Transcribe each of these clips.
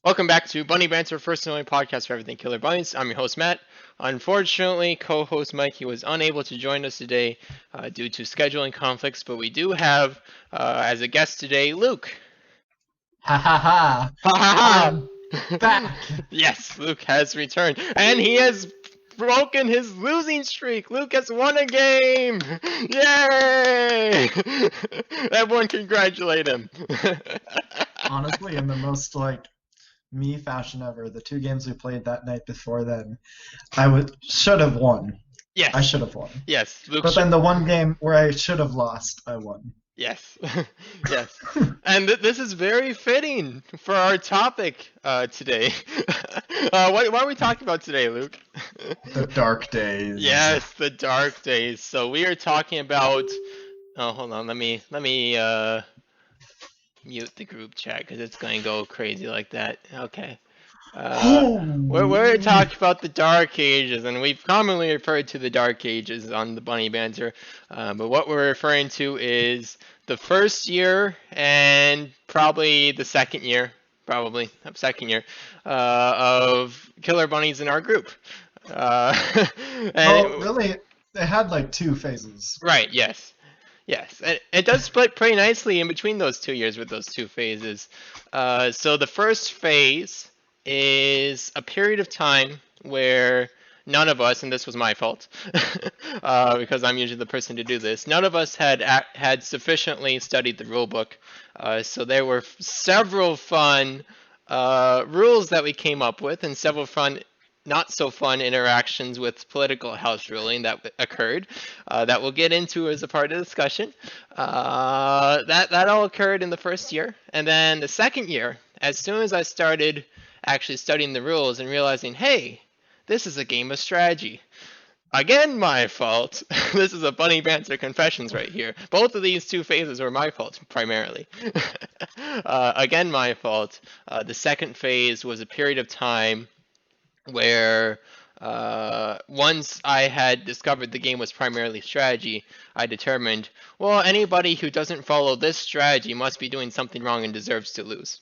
Welcome back to Bunny Banter, first and only podcast for everything Killer Bunnies. I'm your host, Matt. Unfortunately, co-host Mikey was unable to join us today due to scheduling conflicts, but we do have, as a guest today, Luke. Ha ha ha! Ha ha I'm ha! back! Yes, Luke has returned, and he has broken his losing streak. Luke has won a game! Yay! Everyone congratulate him. Honestly, in the most me fashion ever, the two games we played that night before then, should have won. I Yes, should have won. yes, Luke. But then the one game where I should have lost, I won. Yes, yes, and this is very fitting for our topic today. What are we talking about today, Luke? The dark days. Yes, the dark days. So we are talking about. Oh, hold on. Let me mute the group chat because it's going to go crazy like that. Okay. We're talking about the Dark Ages, and we've commonly referred to the Dark Ages on the Bunny Banter, but what we're referring to is the first year and probably the second year, of Killer Bunnies in our group. Uh, Well, and really, they had like two phases. right, yes. Yes, and it does split pretty nicely in between those 2 years with those two phases. So the first phase is a period of time where none of us, and this was my fault, because I'm usually the person to do this, none of us had sufficiently studied the rule book. So there were several fun rules that we came up with, and several fun not so fun interactions with political house ruling that occurred that we'll get into as a part of the discussion. That all occurred in the first year, and then the second year, as soon as I started actually studying the rules and realizing, hey, this is a game of strategy. Again, my fault. This is a Bunny Banter Confessions right here. Both of these two phases were my fault, primarily. Again, my fault. The second phase was a period of time where once I had discovered the game was primarily strategy, I determined, well, anybody who doesn't follow this strategy must be doing something wrong and deserves to lose.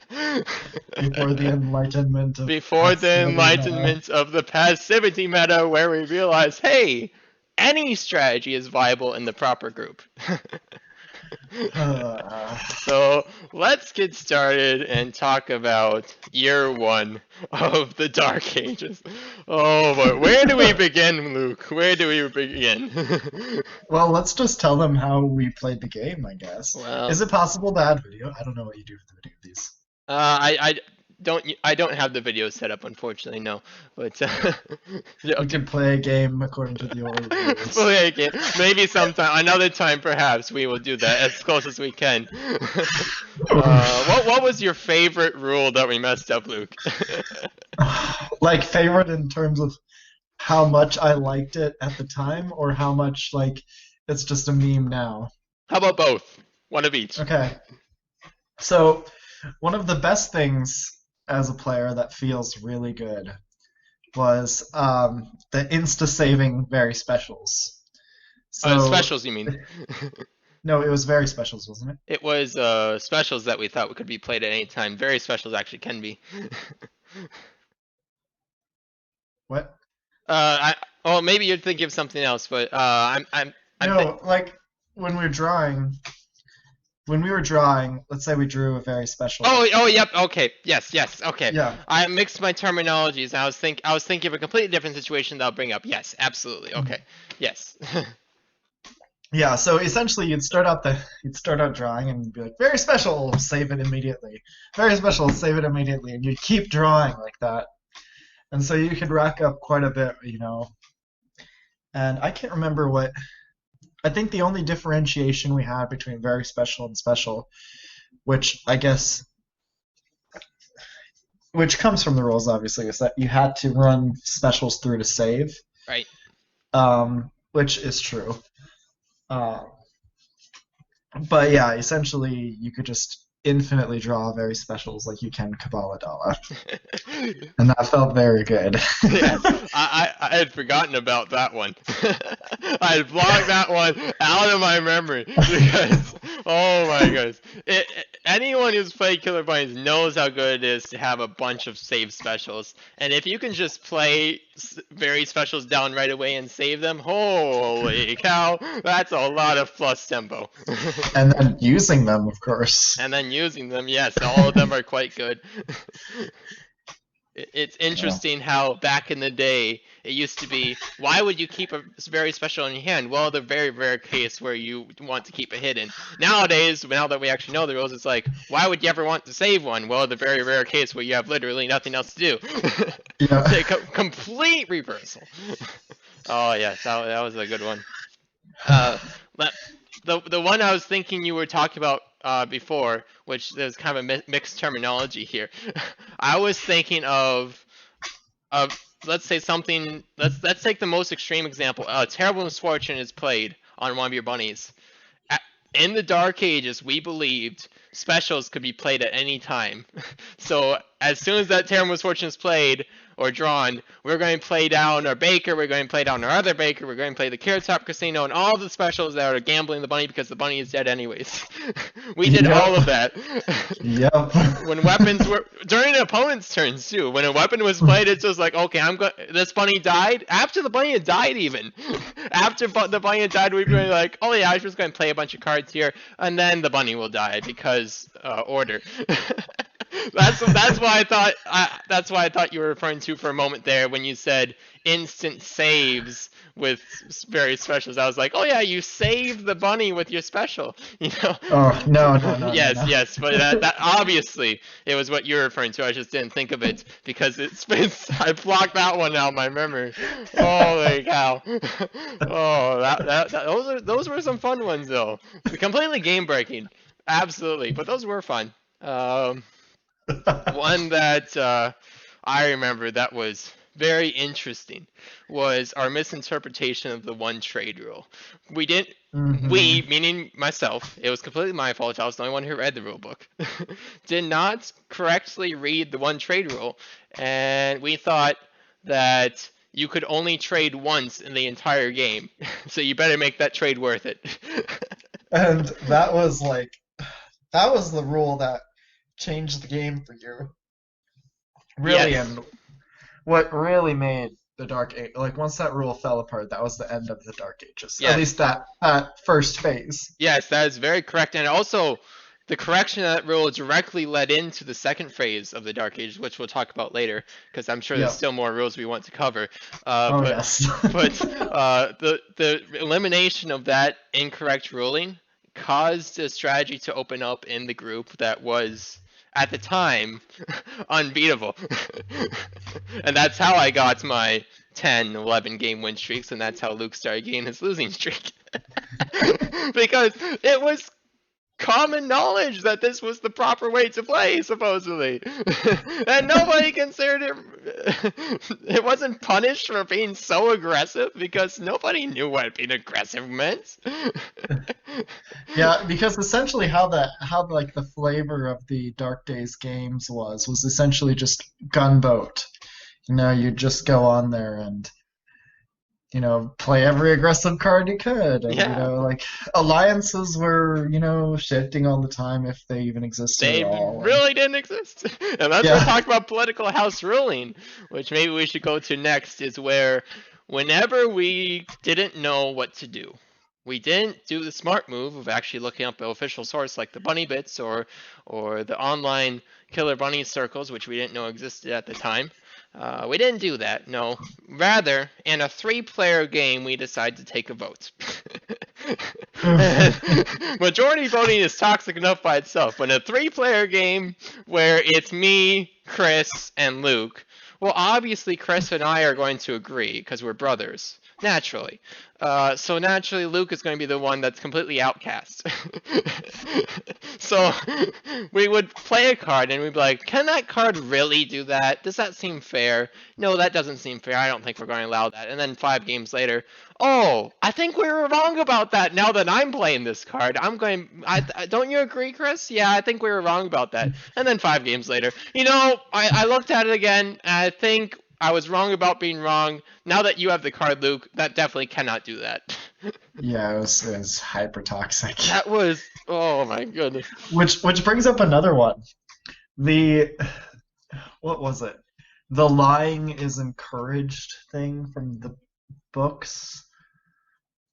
Before the enlightenment of Before the passivity meta. enlightenment of the passivity meta, where we realize, hey, any strategy is viable in the proper group. Uh, So let's get started and talk about year one of the Dark Ages. Oh, but where do we begin, Luke? Where do we begin? well, let's just tell them how we played the game, I guess. Well, Is it possible to add video? I don't know what you do for the video of these. I don't have the video set up, unfortunately, no. But We okay, can play a game according to the old rules. play again. Maybe sometime, another time, perhaps we will do that as close as we can. What was your favorite rule that we messed up, Luke? Like favorite in terms of how much I liked it at the time, or how much it's just a meme now. How about both? One of each. Okay, so one of the best things as a player that feels really good was the insta saving very specials. So Specials, you mean? no, it was very specials, wasn't it? It was specials that we thought could be played at any time. Very specials actually can be. What? Well, maybe you're thinking of something else, but I'm No, like when we were drawing, let's say we drew a very special. yep, okay, yes, okay. Yeah. I mixed my terminologies. I was thinking of a completely different situation that I'll bring up. Yes, absolutely. Okay, yes. Yeah, so essentially you'd start out drawing and be like, very special, save it immediately. Very special, save it immediately, and you'd keep drawing like that. And so you could rack up quite a bit. And I can't remember what I think the only differentiation we had between very special and special, which I guess which comes from the rules obviously, is that you had to run specials through to save. Right. Which is true. Um, but yeah, essentially you could just infinitely draw very specials like you can Kabbalah Dala. And that felt very good. Yes, I had forgotten about that one. I had blocked that one out of my memory because, oh my goodness. Anyone who's played Killer Bunnies knows how good it is to have a bunch of save specials. And if you can just play very specials down right away and save them, holy cow, that's a lot of plus tempo. And then using them, of course. And then using them, yes, all of them are quite good. It's Yeah. interesting how back in the day it used to be, why would you keep a very special in your hand? Well, the very rare case where you want to keep it hidden. Nowadays, now that we actually know the rules, it's like, why would you ever want to save one? Well, the very rare case where you have literally nothing else to do. Yeah. It's a complete reversal. Oh yes, that was a good one. Uh, the one I was thinking you were talking about before, which there's kind of a mixed terminology here. I was thinking of let's say something. Let's take the most extreme example. Terrible misfortune is played on one of your bunnies. In the Dark Ages, we believed specials could be played at any time. So as soon as that Terrible Misfortune is played or drawn, we're going to play down our Baker, we're going to play down our other Baker, we're going to play the Carrot Top Casino, and all the specials that are gambling the bunny because the bunny is dead anyways. We did all of that. Yep. When weapons were during the opponent's turns too. When a weapon was played, it's just like, okay, this bunny died. After the bunny had died, even after the bunny had died, we'd be like, oh yeah, I was just going to play a bunch of cards here, and then the bunny will die because order. That's why I thought you were referring to for a moment there when you said instant saves with various specials. I was like, oh yeah, you saved the bunny with your special, you know? Oh no. Yes, No. yes, but that obviously it was what you're referring to. I just didn't think of it because I blocked that one out of my memory. Holy cow! Oh, those were some fun ones though. Completely game breaking, absolutely, but those were fun. One that I remember that was very interesting was our misinterpretation of the one trade rule. We didn't, we, meaning myself, it was completely my fault, I was the only one who read the rule book, did not correctly read the one trade rule, and we thought that you could only trade once in the entire game, so you better make that trade worth it. And that was the rule that changed the game for you. Really, Yes. and what really made the Dark Age, like once that rule fell apart, that was the end of the Dark Ages. At Yes. least that first phase. Yes, that is very correct. And also, the correction of that rule directly led into the second phase of the Dark Ages, which we'll talk about later, because I'm sure there's Yep. still more rules we want to cover. Oh But yes. the elimination of that incorrect ruling caused a strategy to open up in the group that was, at the time, unbeatable. And that's how I got my 10, 11 game win streaks, and that's how Luke started getting his losing streak. Because it was common knowledge that this was the proper way to play, supposedly. And nobody considered it wasn't punished for being so aggressive because nobody knew what being aggressive meant. Yeah, because essentially how the flavor of the Dark Days games was essentially just gunboat. You just go on there and play every aggressive card you could. And, Yeah. Alliances were, shifting all the time if they even existed They at all. really didn't exist. And that's Yeah. what talk about political house ruling, which maybe we should go to next, is where whenever we didn't know what to do, we didn't do the smart move of actually looking up an official source like the Bunny Bits or the online Killer Bunny circles, which we didn't know existed at the time. We didn't do that, no. Rather, in a 3-player game, we decided to take a vote. Majority voting is toxic enough by itself, but in a 3-player game where it's me, Chris, and Luke, well, obviously Chris and I are going to agree because we're brothers naturally. So naturally, Luke is going to be the one that's completely outcast. So we would play a card and we'd be like, can that card really do that? Does that seem fair? No, that doesn't seem fair. I don't think we're going to allow that. And then 5 games later, oh, I think we were wrong about that. Now that I'm playing this card, I'm going. Don't you agree, Chris? Yeah, I think we were wrong about that. And then 5 games later, I looked at it again, and I think I was wrong about being wrong. Now that you have the card, Luke, that definitely cannot do that. Yeah, it was hyper toxic. That was, oh my goodness. Which brings up another one. The what was it? The lying is encouraged thing from the books.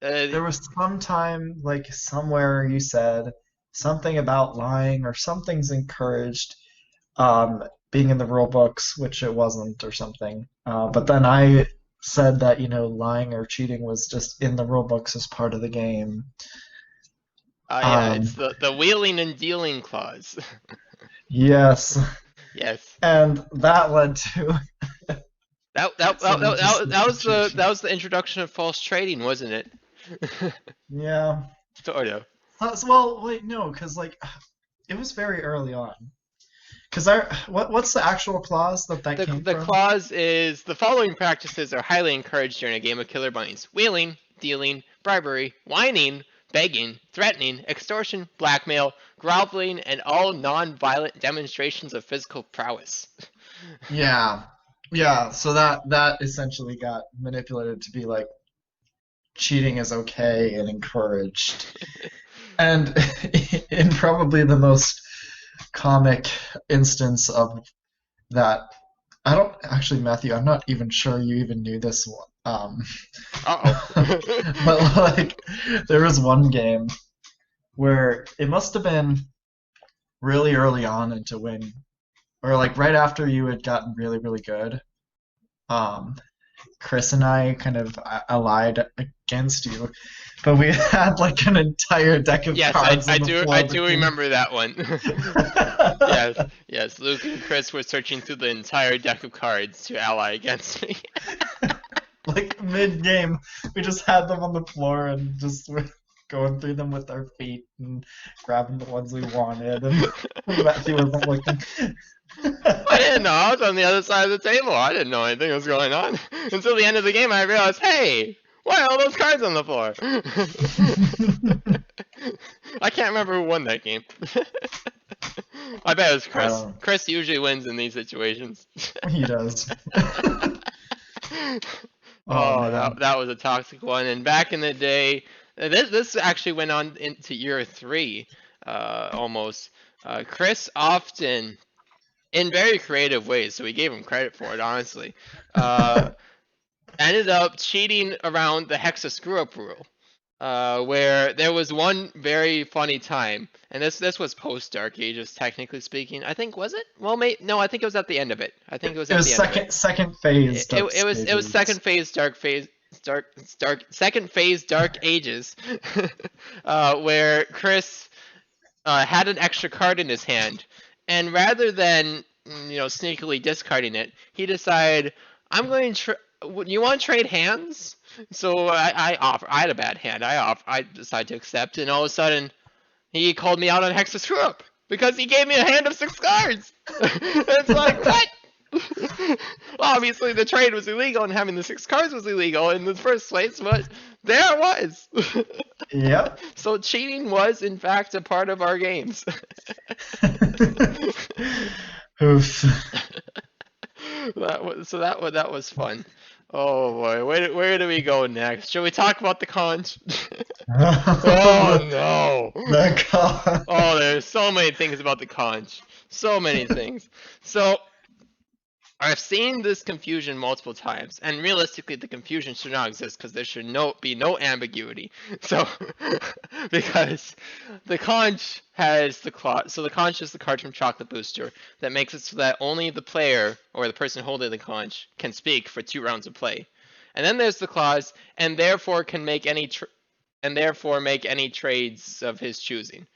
Uh, There was some time, like somewhere you said something about lying or something's encouraged, being in the rule books, which it wasn't or something. But then I said that, lying or cheating was just in the rule books as part of the game. yeah, it's Um, the wheeling and dealing clause. yes, Yes. and that led to some interesting That situations. was the introduction of false trading, wasn't it? Yeah. Sort of. Well, wait, no, because like it was very early on. Because what's the actual clause that came The from? clause is the following practices are highly encouraged during a game of Killer Bunnies: wheeling, dealing, bribery, whining, begging, threatening, extortion, blackmail, groveling, and all non-violent demonstrations of physical prowess. Yeah. Yeah, so that essentially got manipulated to be like cheating is okay and encouraged. And in probably the most comic instance of that, I don't actually, Matthew, I'm not even sure you even knew this one. Uh-oh. But like there was one game where it must have been really early on into when, or like right after you had gotten really, really good. Um, Chris and I kind of allied against you, but we had like an entire deck of Yes, cards on the I floor do between. remember that one. Yes, yes. Luke and Chris were searching through the entire deck of cards to ally against me. Like mid game, we just had them on the floor and just were going through them with our feet and grabbing the ones we wanted, and Matthew wasn't looking. I didn't know. I was on the other side of the table. I didn't know anything was going on until the end of the game. I realized, hey, why are all those cards on the floor? I can't remember who won that game. I bet it was I Chris. don't. Chris usually wins in these situations. He does. Oh Oh, man. that was a toxic one. And back in the day, this actually went on into year three, almost. Chris often, in very creative ways, so we gave him credit for it, honestly, uh, ended up cheating around the Hexa screw up rule. Where there was one very funny time, and this was post Dark Ages, technically speaking. I think, was it? Well, no, I think it was at the end of it. I think it was It at was the end of it. second phase dark It was stages. second phase Dark Ages, where Chris had an extra card in his hand, and rather than sneakily discarding it, he decided, I'm going to. You want to trade hands? So I offer. I had a bad hand. I decided to accept, and all of a sudden he called me out on Hexa Screw Up because he gave me a hand of 6 cards. It's like, what? Well, obviously the trade was illegal and having the 6 cards was illegal in the first place, but there it was. Yep. So cheating was in fact a part of our games. Oof. That was fun. Oh boy, where do we go next? Should we talk about the conch? Oh the, no! the car. Oh, there's so many things about the conch. So many things. So I've seen this confusion multiple times, and realistically, the confusion should not exist because there should be no ambiguity. So, because the conch has the claw, so the conch is the card from Chocolate Booster that makes it so that only the player or the person holding the conch can speak for 2 rounds of play. And then there's the clause, and therefore can make any trades of his choosing,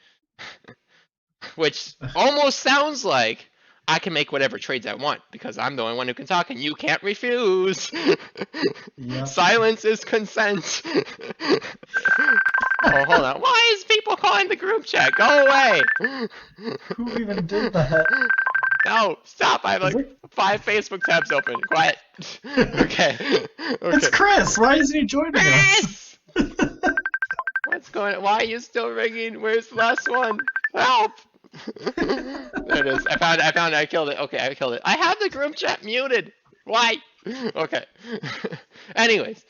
which almost sounds like I can make whatever trades I want because I'm the only one who can talk and you can't refuse. Yep. Silence is consent. Oh, hold on. Why is people calling the group chat? Go away. Who even did that? No, stop. I have Is like it? 5 Facebook tabs open. Quiet. Okay. It's Okay. Chris. Why isn't he joining us? Chris! What's going on? Why are you still ringing? Where's the last one? Help! There it is. I found it. I killed it. Okay, I killed it. I have the group chat muted. Why? Okay. Anyways,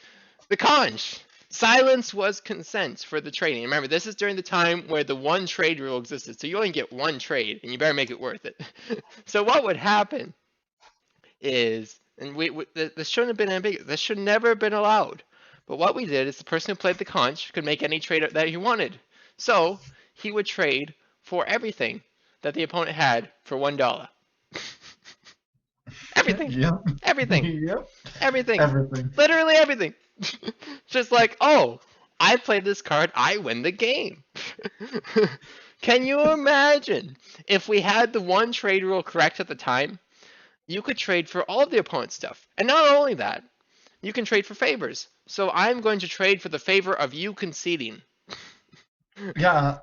the conch. Silence was consent for the trading. Remember, this is during the time where the one trade rule existed, so you only get one trade, and you better make it worth it. So what would happen is, and this shouldn't have been ambiguous. This should never have been allowed. But what we did is the person who played the conch could make any trade that he wanted. So he would trade for everything that the opponent had for $1. Everything. Yep. Everything. Yep. Everything. Everything. Literally everything. Just like, oh, I played this card, I win the game. Can you imagine if we had the one trade rule correct at the time? You could trade for all of the opponent's stuff. And not only that, you can trade for favors. So I'm going to trade for the favor of you conceding. Yeah.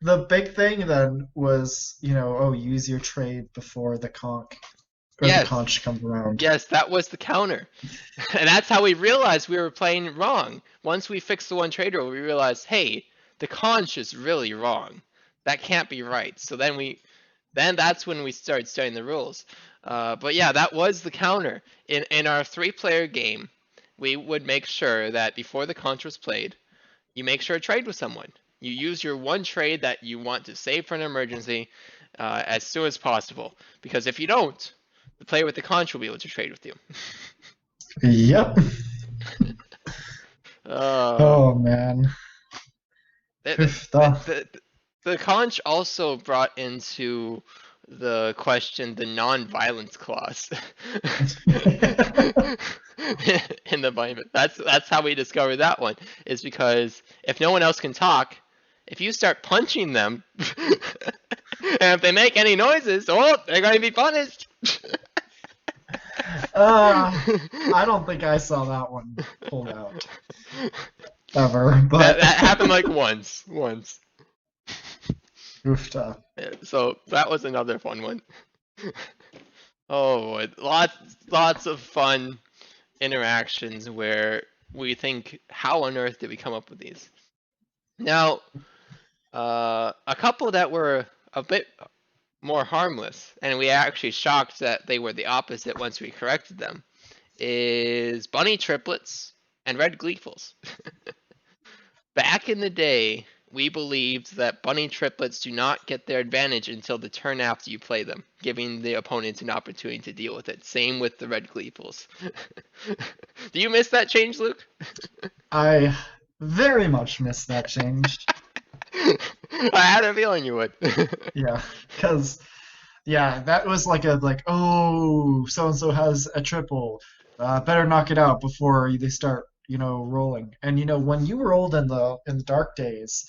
The big thing then was, use your trade before the the Yes. conch comes around. Yes, that was the counter. And that's how we realized we were playing wrong. Once we fixed the one trade rule, we realized, hey, the conch is really wrong. That can't be right. So then that's when we started studying the rules. But yeah, that was the counter. In our 3-player game, we would make sure that before the conch was played, you make sure to trade with someone. You use your one trade that you want to save for an emergency as soon as possible. Because if you don't, the player with the conch will be able to trade with you. Yep. Uh, Oh man. the conch also brought into the question the non-violence clause in the Bible. That's how we discovered that one. Is because if no one else can talk, if you start punching them, and if they make any noises, oh, they're going to be punished. I don't think I saw that one pulled out ever, but that happened like once. Oofta. Yeah, so that was another fun one. Oh boy, lots of fun interactions where we think, how on earth did we come up with these? Now, a couple that were a bit more harmless, and we actually shocked that they were the opposite once we corrected them, is bunny triplets and red gleefles. Back in the day, we believed that bunny triplets do not get their advantage until the turn after you play them, giving the opponent an opportunity to deal with it. Same with the red gleefles. Do you miss that change, Luke? I very much missed that change. I had a feeling you would. Yeah, because that was oh, so and so has a triple, better knock it out before they start rolling. And when you rolled in the dark days,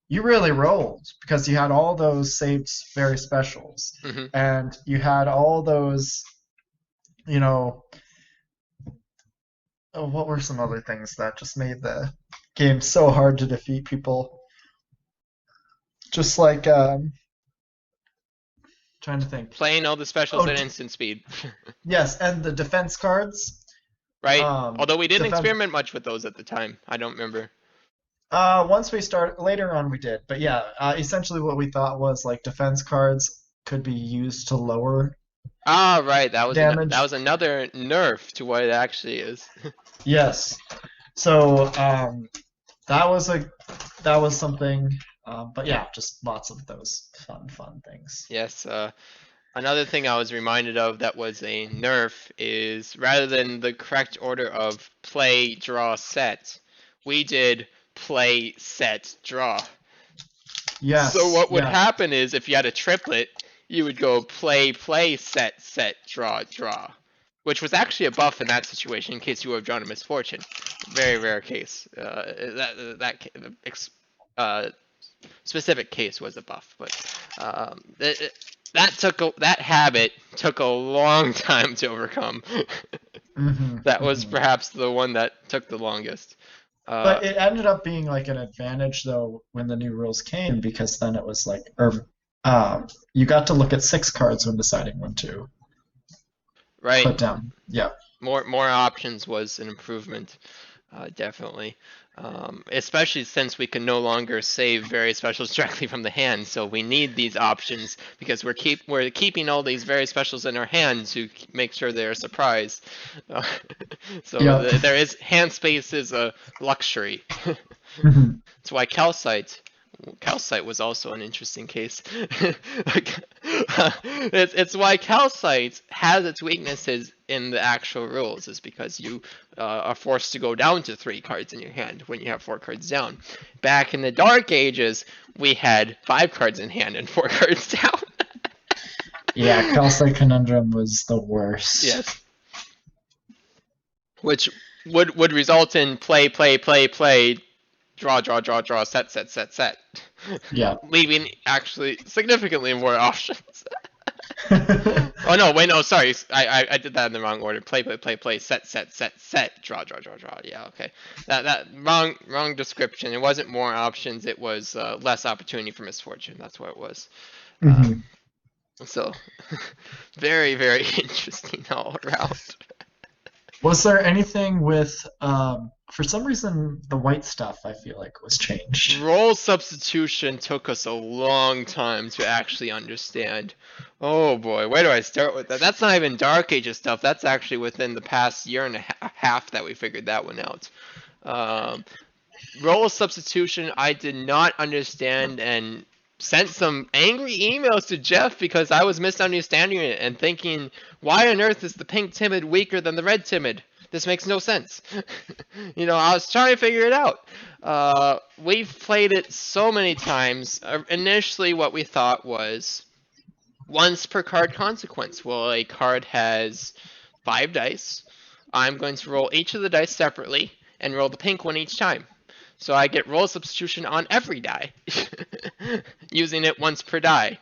you really rolled because you had all those saved very specials, Mhm. and you had all those what were some other things that just made the game so hard to defeat people? Just like trying to think. Playing all the specials Oh, at instant speed. yes, and the defense cards. Right? Although we didn't Defense. experiment much with those at the time. I don't remember. Once we start later on, we did, but yeah, essentially what we thought was like defense cards could be used to lower Ah, right. That damage. was another nerf to what it actually is. Yes. So that was something. But yeah, just lots of those fun things. Yes. Another thing I was reminded of that was a nerf is rather than the correct order of play, draw, set, we did play, set, draw. Yes. So what would yeah. happen is if you had a triplet, you would go play, play, set, set, draw, draw. Which was actually a buff in that situation in case you would have drawn a misfortune. Very rare case. That specific case was a buff, but that habit took a long time to overcome. Hmm. That was Hmm. perhaps the one that took the longest. Uh, But it ended up being like an advantage though when the new rules came because then it was like, or you got to look at six cards when deciding when to right. put down. Yeah. More options was an improvement, definitely. Especially since we can no longer save very specials directly from the hand, so we need these options because we're keeping all these very specials in our hand to make sure they're a surprise. Uh, so Yep. there is hand space is a luxury. Hmm. That's why calcite was also an interesting case. It's why calcite has its weaknesses in the actual rules, is because you are forced to go down to 3 cards in your hand when you have 4 cards down. Back in the Dark Ages, we had 5 cards in hand and 4 cards down. Yeah, Calcite Conundrum was the worst. Yes, which would result in play, draw, set, Yeah. leaving actually significantly more options. Oh no, wait, no, sorry, I did that in the wrong order. Play, set, draw. Yeah, okay. That wrong description. It wasn't more options. It was less opportunity for misfortune. That's what it was. Uh, Hmm. so very interesting all around. Was there anything with, for some reason, the white stuff I feel like was changed? Role substitution took us a long time to actually understand. Oh boy, where do I start with that? That's not even Dark Ages stuff. That's actually within the past year and a half that we figured that one out. Um, Role substitution, I did not understand and sent some angry emails to Jeff because I was misunderstanding it and thinking, why on earth is the pink timid weaker than the red timid? This makes no sense. I was trying to figure it out. We've played it so many times. Initially, what we thought was once per card consequence. Well, a card has 5 dice. I'm going to roll each of the dice separately and roll the pink one each time. So I get roll substitution on every die, using it once per die.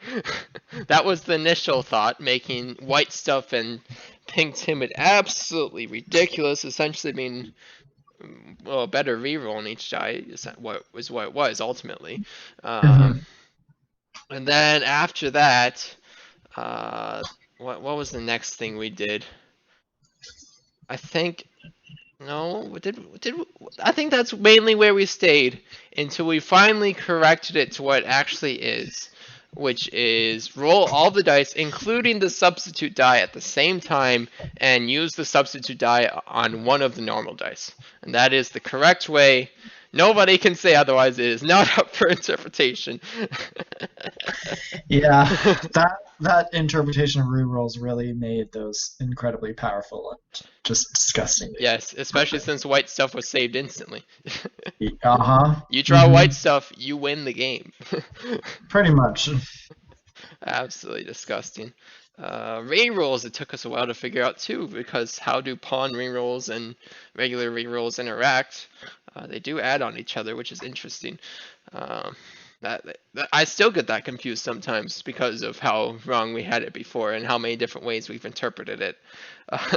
That was the initial thought, making white stuff and pink timid absolutely ridiculous, essentially being well, a better reroll on each die is what it was ultimately. Um, Hmm. and then after that, what was the next thing we did? I think no, did I think that's mainly where we stayed until we finally corrected it to what it actually is, which is roll all the dice, including the substitute die, at the same time, and use the substitute die on one of the normal dice. And that is the correct way. Nobody can say otherwise. It is not up for interpretation. Yeah, that interpretation of rerolls really made those incredibly powerful and just disgustingly Yes, especially broken. since white stuff was saved instantly. Uh-huh. You draw Hmm. white stuff, you win the game. Pretty much. Absolutely disgusting. Rerolls, it took us a while to figure out too, because how do pawn rerolls and regular rerolls interact? They do add on each other, which is interesting. Um, I still get that confused sometimes because of how wrong we had it before and how many different ways we've interpreted it.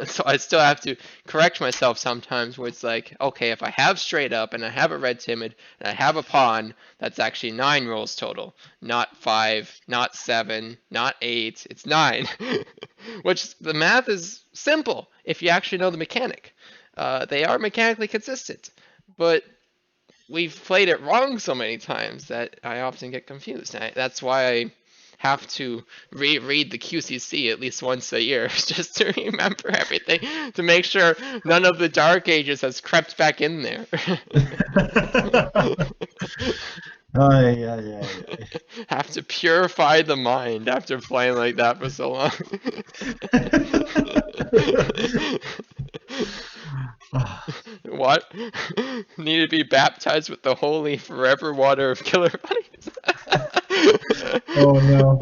So I still have to correct myself sometimes where it's like, okay, if I have straight up and I have a red timid and I have a pawn, that's actually 9 rolls total, not 5, not 7, not 8. It's 9, which the math is simple if you actually know the mechanic. They are mechanically consistent, but we've played it wrong so many times that I often get confused. That's why I have to reread the QCC at least once a year just to remember everything, to make sure none of the Dark Ages has crept back in there. Ay, ay, ay, Have to purify the mind after playing like that for so long. ay. What? Need to be baptized with the holy forever water of Killer Bunnies? Oh no.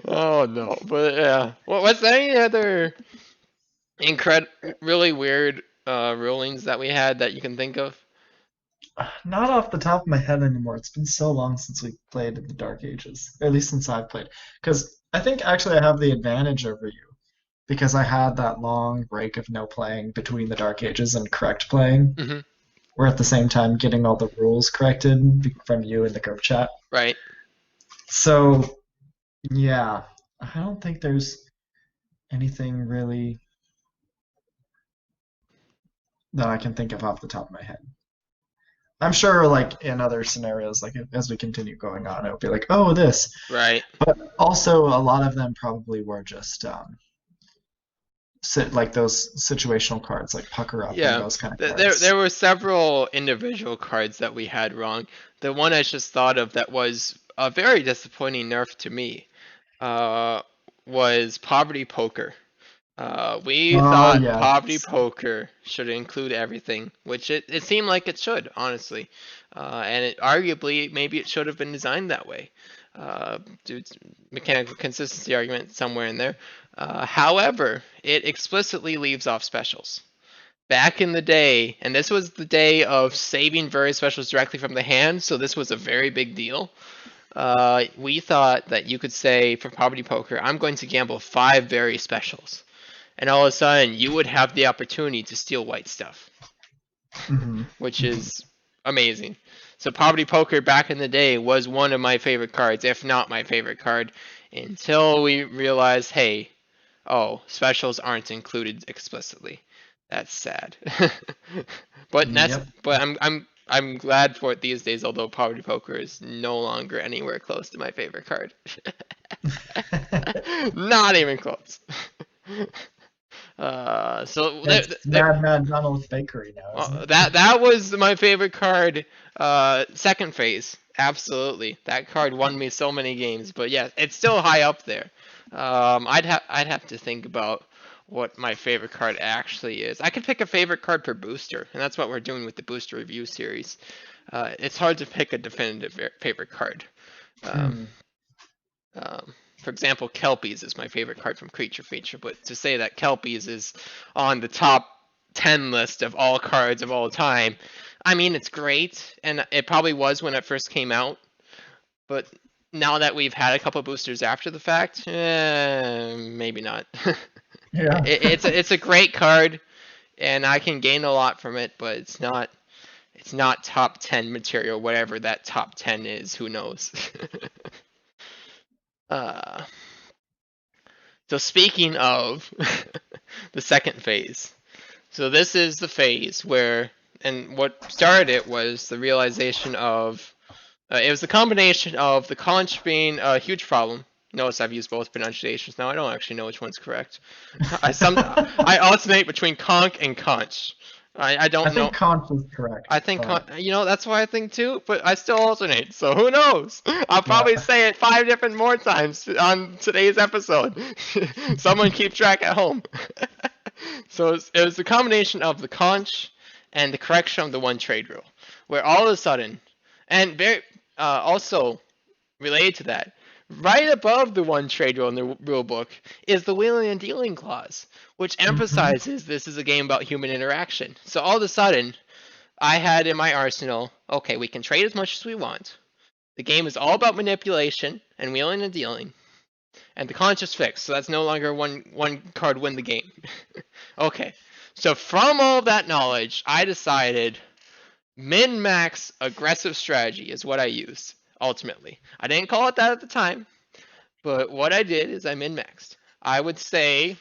Oh no, but yeah. What's any other really weird rulings that we had that you can think of? Not off the top of my head anymore. It's been so long since we played in the Dark Ages, or at least since I've played. Because I think actually I have the advantage over you because I had that long break of no playing between the Dark Ages and correct playing. Hmm. We're at the same time getting all the rules corrected from you in the group chat. Right. So, yeah, I don't think there's anything really that I can think of off the top of my head. I'm sure, like in other scenarios, like as we continue going on, it'll be like, oh, this. Right. But also, a lot of them probably were just like those situational cards, like pucker up and Yeah. those kind of There cards. were several individual cards that we had wrong. The one I just thought of that was a very disappointing nerf to me uh, was Poverty Poker. We Oh thought Poverty yes. Poker should include everything, which it seemed like it should, honestly. And it arguably, maybe it should have been designed that way. Due to mechanical consistency argument somewhere in there. However, it explicitly leaves off specials. Back in the day, and this was the day of saving various specials directly from the hand, so this was a very big deal. We thought that you could say for Poverty Poker, I'm going to gamble 5 very specials, and all of a sudden you would have the opportunity to steal white stuff, Hmm. which Hmm. is amazing. So Poverty Poker back in the day was one of my favorite cards, if not my favorite card, until we realized, hey, oh, specials aren't included explicitly. That's sad. Yep. But I'm glad for it these days, although Poverty Poker is no longer anywhere close to my favorite card. Not even close. So It's Mad Mad Donald's Bakery now, isn't it? that was my favorite card. Second phase, absolutely. That card won me so many games, but yeah, it's still high up there. I'd have to think about what my favorite card actually is. I could pick a favorite card per booster, and that's what we're doing with the booster review series. It's hard to pick a definitive favorite card. Um, Hmm. for example, Kelpies is my favorite card from Creature Feature, but to say that Kelpies is on the top 10 list of all cards of all time, I mean, it's great, and it probably was when it first came out, but now that we've had a couple boosters after the fact, maybe not. Yeah. It's a great card, and I can gain a lot from it, but it's not top 10 material, whatever that top 10 is. Who knows? uh, so speaking of the second phase, so this is the phase where, and what started it was the realization of, it was the combination of the conch being a huge problem. Notice I've used both pronunciations now. I don't actually know which one's correct. I alternate between conch and conch. I I don't know. think Conch is correct, I think but that's what I think too, but I still alternate. So who knows? I'll probably yeah. say it 5 different more times on today's episode. Someone keep track at home. So it was the combination of the conch and the correction of the one trade rule, where all of a sudden, and very also related to that, right above the one trade rule in the rule book is the wheeling and dealing clause, which Hmm. emphasizes this is a game about human interaction. So all of a sudden, I had in my arsenal, okay, we can trade as much as we want. The game is all about manipulation and wheeling and dealing, and the conch is fixed, so that's no longer one card win the game. Okay, so from all of that knowledge, I decided min max aggressive strategy is what I used ultimately. I didn't call it that at the time, but what I did is I min maxed. I would say,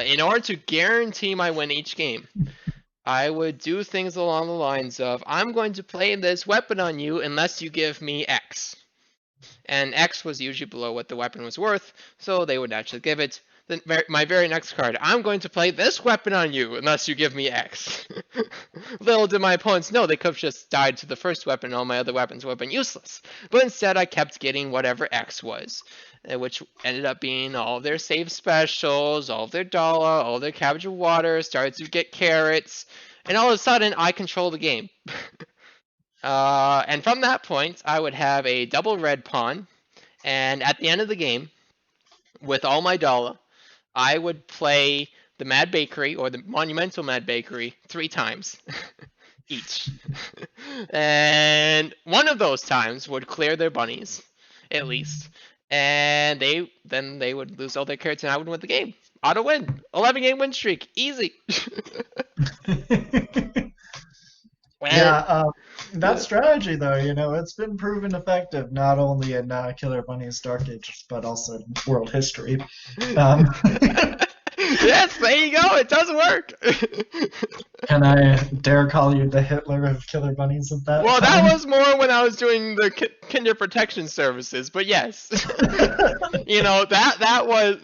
in order to guarantee my win each game, I would do things along the lines of, I'm going to play this weapon on you unless you give me X. And X was usually below what the weapon was worth, so they would actually give it. Then my very next card, I'm going to play this weapon on you unless you give me X. Little did my opponents know they could have just died to the first weapon and all my other weapons would have been useless. But instead I kept getting whatever X was, which ended up being all of their save specials, all of their dollar, all of their cabbage of water, started to get carrots, and all of a sudden I control the game. And from that point, I would have a double red pawn, and at the end of the game, with all my dollar, I would play the Mad Bakery or the Monumental Mad Bakery 3 times. each. And one of those times would clear their bunnies, at least. And they would lose all their carrots and I would win the game. Auto win. 11 game win streak. Easy. Yeah, And that strategy though, it's been proven effective not only in Killer Bunnies Dark Ages, but also in world history. Um, yes, there you go. It does work. can I dare call you the Hitler of Killer Bunnies at that Well, that time? was more when I was doing the kinder protection services, but yes, that was.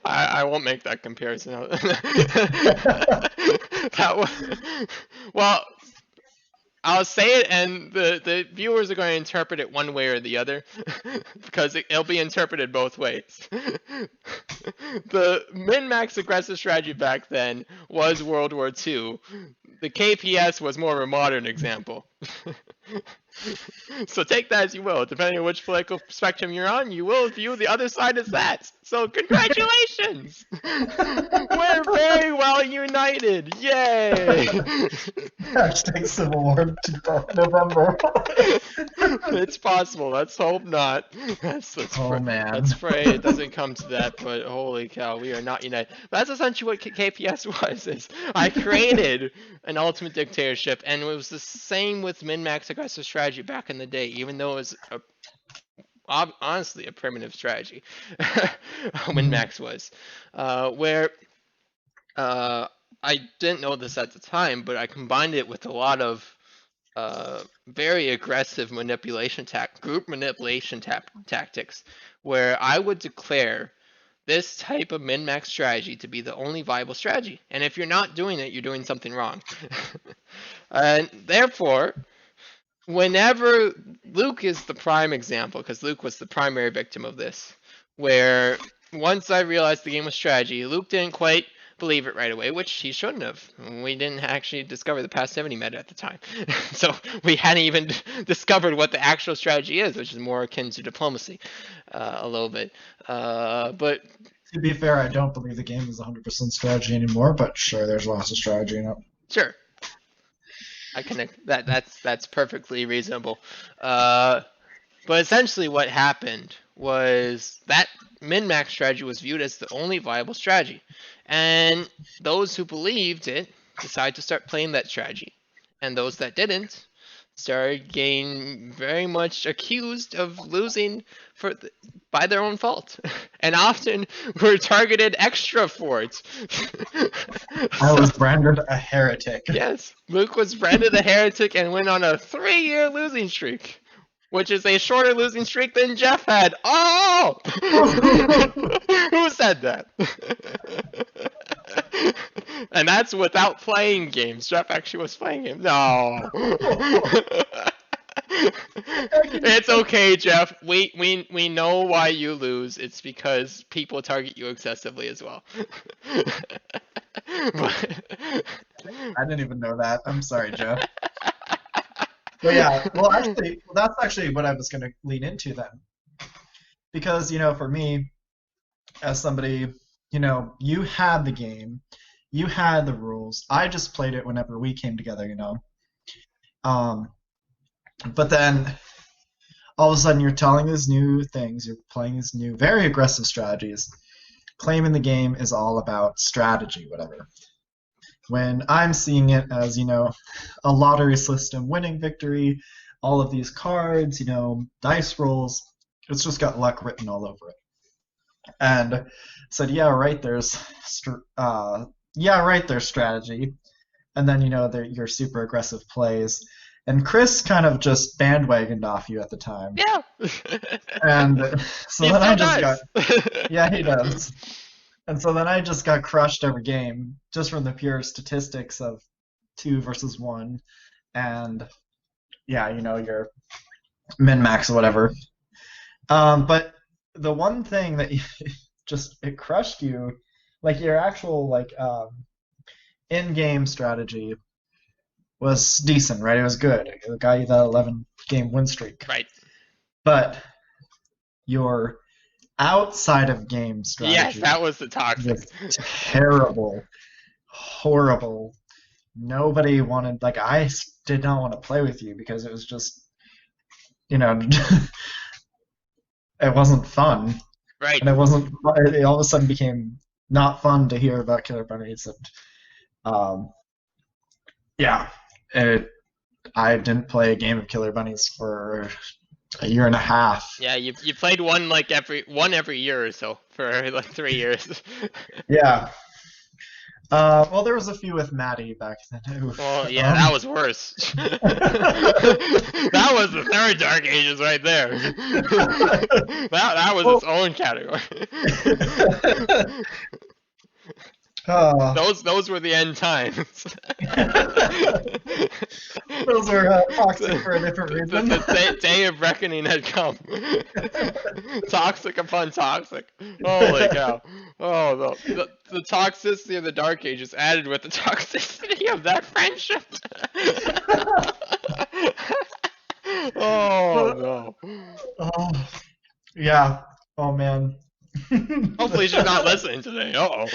I won't make that comparison. That was well. I'll say it, and the viewers are going to interpret it one way or the other, because it'll be interpreted both ways. The min-max aggressive strategy back then was World War II. The KPS was more of a modern example. So take that as you will. Depending on which political spectrum you're on, you will view the other side as that. So congratulations! We're very well united. Yay! Hashtag Civil War November. It's possible. Let's hope not. Oh man. Let's pray it doesn't come to that. But holy cow, we are not united. That's essentially what KPS was. Is I created an ultimate dictatorship, and it was the same with min-max aggressive strategy back in the day, even though it was honestly a primitive strategy. Min-max was, where I didn't know this at the time, but I combined it with a lot of very aggressive group manipulation tactics, where I would declare this type of min-max strategy to be the only viable strategy. And if you're not doing it, you're doing something wrong. And therefore, whenever Luke is the prime example, because Luke was the primary victim of this, where once I realized the game was strategy, Luke didn't quite believe it right away, which he shouldn't have. We didn't actually discover the passivity meta at the time. So we hadn't even discovered what the actual strategy is, which is more akin to diplomacy a little bit. But to be fair, I don't believe the game is 100% strategy anymore, but sure, there's lots of strategy in it. Sure. I connect that. That's perfectly reasonable. But essentially, what happened was that min-max strategy was viewed as the only viable strategy, and those who believed it decided to start playing that strategy, and those that didn't started getting very much accused of losing by their own fault, and often were targeted extra for it. I was branded a heretic. Yes, Luke was branded a heretic and went on a 3-year losing streak, which is a shorter losing streak than Jeff had. Oh! Who said that? And that's without playing games. Jeff actually was playing games. No. It's okay, Jeff. We know why you lose. It's because people target you excessively as well. I didn't even know that. I'm sorry, Jeff. But yeah, that's actually what I was going to lean into then. Because, for me, as somebody, you had the game, you had the rules. I just played it whenever we came together, But then all of a sudden you're telling these new things, you're playing these new, very aggressive strategies, claiming the game is all about strategy, whatever. When I'm seeing it as, a lottery system winning victory, all of these cards, dice rolls, it's just got luck written all over it. And said, yeah, right, there's strategy. And then, your super aggressive plays. And Chris kind of just bandwagoned off you at the time. Yeah. And so then I just got, yeah, he does. does. And so then I just got crushed every game, just from the pure statistics of 2 versus 1, and yeah, your min-max or whatever. But the one thing that it crushed you, like your actual in-game strategy was decent, right? It was good. It got you that 11-game win streak. Right. But your outside of game strategy. Yes, that was the toxic. Terrible, horrible. nobody wanted, like, did not want to play with you because it was just, it wasn't fun. Right. And it all of a sudden became not fun to hear about Killer Bunnies. And yeah, it, I didn't play a game of Killer Bunnies for a year and a half. Yeah, you played every year or so for like 3 years. Yeah. Well, there was a few with Maddie back then. Oof. Well, yeah, that was worse. That was the third Dark Ages right there. That was Well, its own category. uh, Those were the end times. those are toxic for a different reason. The day of reckoning had come. Toxic upon toxic. Holy cow. Oh, the toxicity of the Dark Ages added with the toxicity of that friendship. Oh, no. Oh, yeah. Oh man. Hopefully she's not listening today. Uh-oh.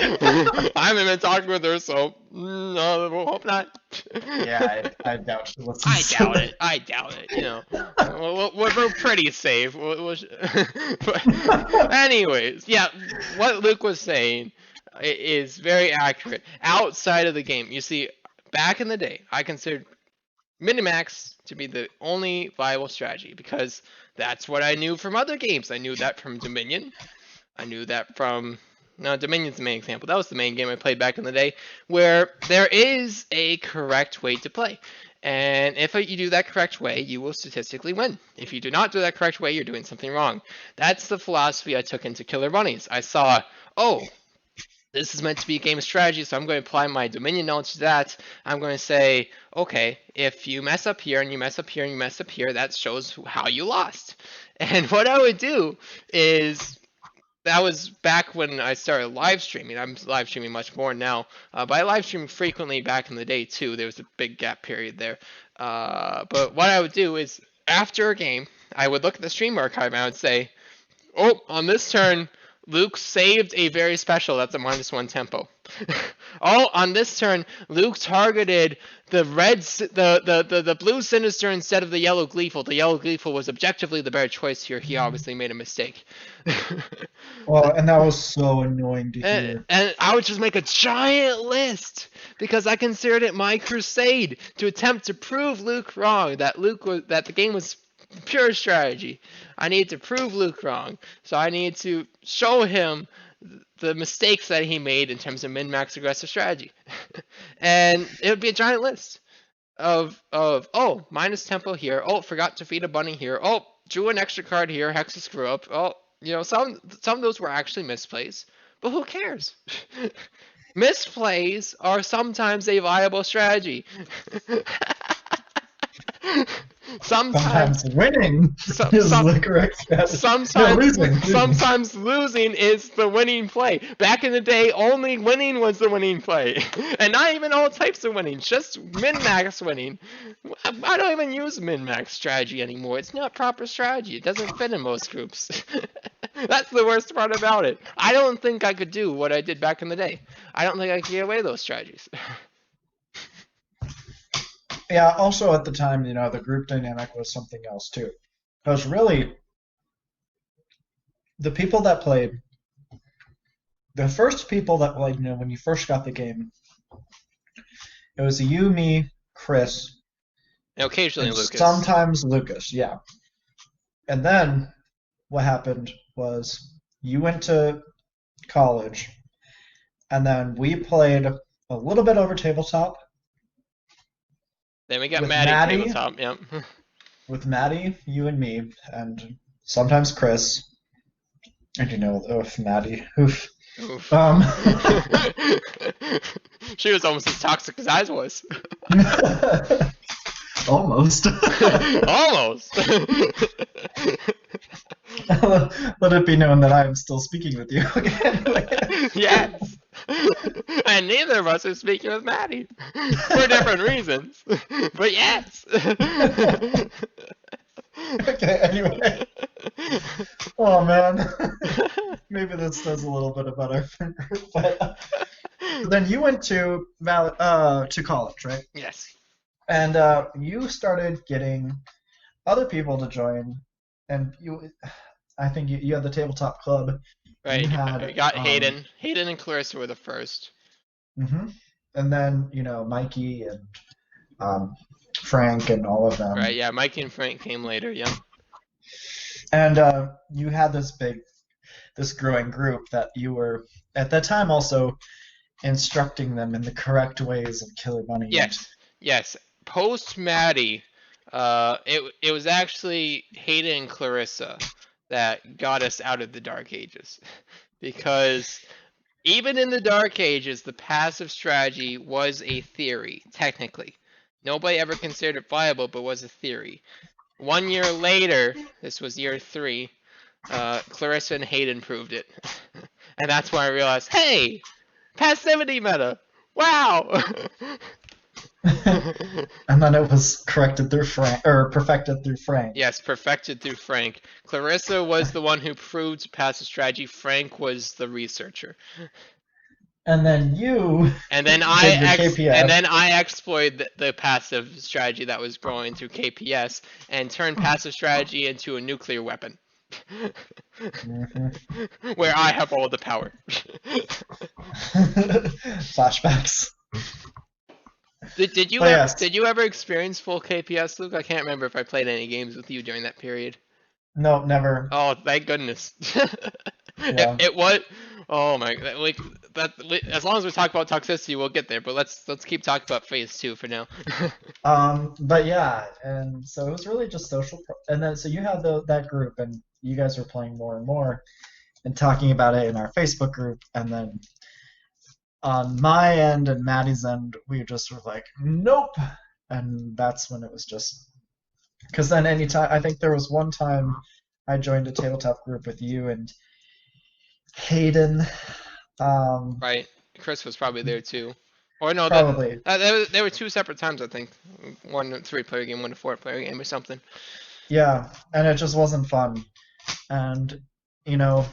I haven't been talking with her, so no, we'll hope not. Yeah, I doubt she listens. I doubt it. I doubt it. We're pretty safe. But anyways, yeah, what Luke was saying is very accurate. Outside of the game, you see, back in the day, I considered Minimax to be the only viable strategy because that's what I knew from other games. I knew that from Dominion. I knew that from no, Dominion's the main example. That was the main game I played back in the day, where there is a correct way to play. And if you do that correct way, you will statistically win. If you do not do that correct way, you're doing something wrong. That's the philosophy I took into Killer Bunnies. I saw, oh, this is meant to be a game of strategy, so I'm going to apply my Dominion knowledge to that. I'm going to say, okay, if you mess up here and you mess up here and you mess up here, that shows how you lost. And what I would do is, that was back when I started live streaming. I'm live streaming much more now, but I live streamed frequently back in the day too. There was a big gap period there. But what I would do is, after a game, I would look at the stream archive and I would say, oh, on this turn, Luke saved a very special. That's a -1 tempo. Oh, on this turn, Luke targeted the the blue Sinister instead of the yellow Gleeful. The yellow Gleeful was objectively the better choice here. He obviously made a mistake. Well, and that was so annoying to hear. And I would just make a giant list because I considered it my crusade to attempt to prove Luke wrong. That the game was pure strategy. I need to prove Luke wrong. So I need to show him the mistakes that he made in terms of min-max aggressive strategy. And it would be a giant list of oh, minus tempo here. Oh, forgot to feed a bunny here. Oh, drew an extra card here. Hex a screw up. Oh, some of those were actually misplays. But who cares? Misplays are sometimes a viable strategy. Sometimes winning is the correct strategy. Sometimes losing is the winning play. Back in the day, only winning was the winning play. And not even all types of winning, just min-max winning. I don't even use min-max strategy anymore. It's not proper strategy. It doesn't fit in most groups. That's the worst part about it. I don't think I could do what I did back in the day. I don't think I could get away those strategies. Yeah, also at the time, the group dynamic was something else too. Because really, the first people that played, when you first got the game, it was you, me, Chris, and occasionally and Lucas. Sometimes Lucas, yeah. And then what happened was you went to college, and then we played a little bit over tabletop. Then we got Maddie tabletop, yep. With Maddie, you and me, and sometimes Chris. And Maddie. Oof. She was almost as toxic as I was. Almost. Almost. Let it be known that I am still speaking with you again. Yes. And neither of us are speaking with Maddie. For different reasons. But yes. Okay, anyway. Oh man. Maybe this says a little bit about our friend group, but then you went to to college, right? Yes. And you started getting other people to join, and I think you had the tabletop club. You Right. We had got Hayden. Hayden and Clarissa were the first. mhm. And then Mikey and um, Frank and all of Right. them, Yeah. Mikey and Frank came later. Yep. and you had this growing group that you were at that time also instructing them in the correct ways of Killer Bunny and Yes. Yes. Post Maddie, it was actually Hayden and Clarissa that got us out of the Dark Ages, because even in the Dark Ages, the passive strategy was a theory, technically. Nobody ever considered it viable, but was a theory. 1 year later, this was year 3, Clarissa and Hayden proved it. And that's when I realized, hey, passivity meta! Wow! and then it was corrected through Frank or perfected through Frank. Yes, perfected through Frank. Clarissa was the one who proved passive strategy. Frank was the researcher. And then you And then did your KPS. I exploited the passive strategy that was growing through KPS and turned passive strategy into a nuclear weapon. Mhm. Where I have all the power. Flashbacks. Did you But ever yes, experience full KPS, Luke? I can't remember if I played any games with you during that period. no, never. Oh, thank goodness. Yeah. It was. Oh my, like that. As long as we talk about toxicity, we'll get there. But let's keep talking about phase 2 for now. But yeah, and so it was really just and then so you had that group, and you guys were playing more and more, and talking about it in our Facebook group, and then on my end and Maddie's end, we just were like, nope, and that's when it was just because then anytime I think there was one time I joined a tabletop group with you and Hayden, um, Right. Chris was probably there too. Or no, probably, there were 2 separate times I think. One 3-player game, one a 4-player game, or something. yeah, and it just wasn't fun, and you know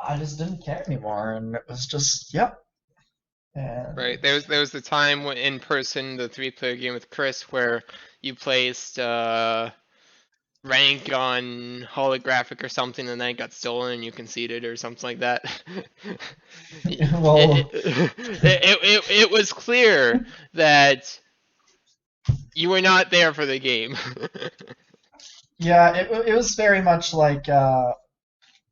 I just didn't care anymore, and it was just yep. And Right. There was the time when in person, the 3-player game with Chris, where you placed rank on holographic or something, and then it got stolen and you conceded or something like that. well, It was clear that you were not there for the game. yeah, it was very much like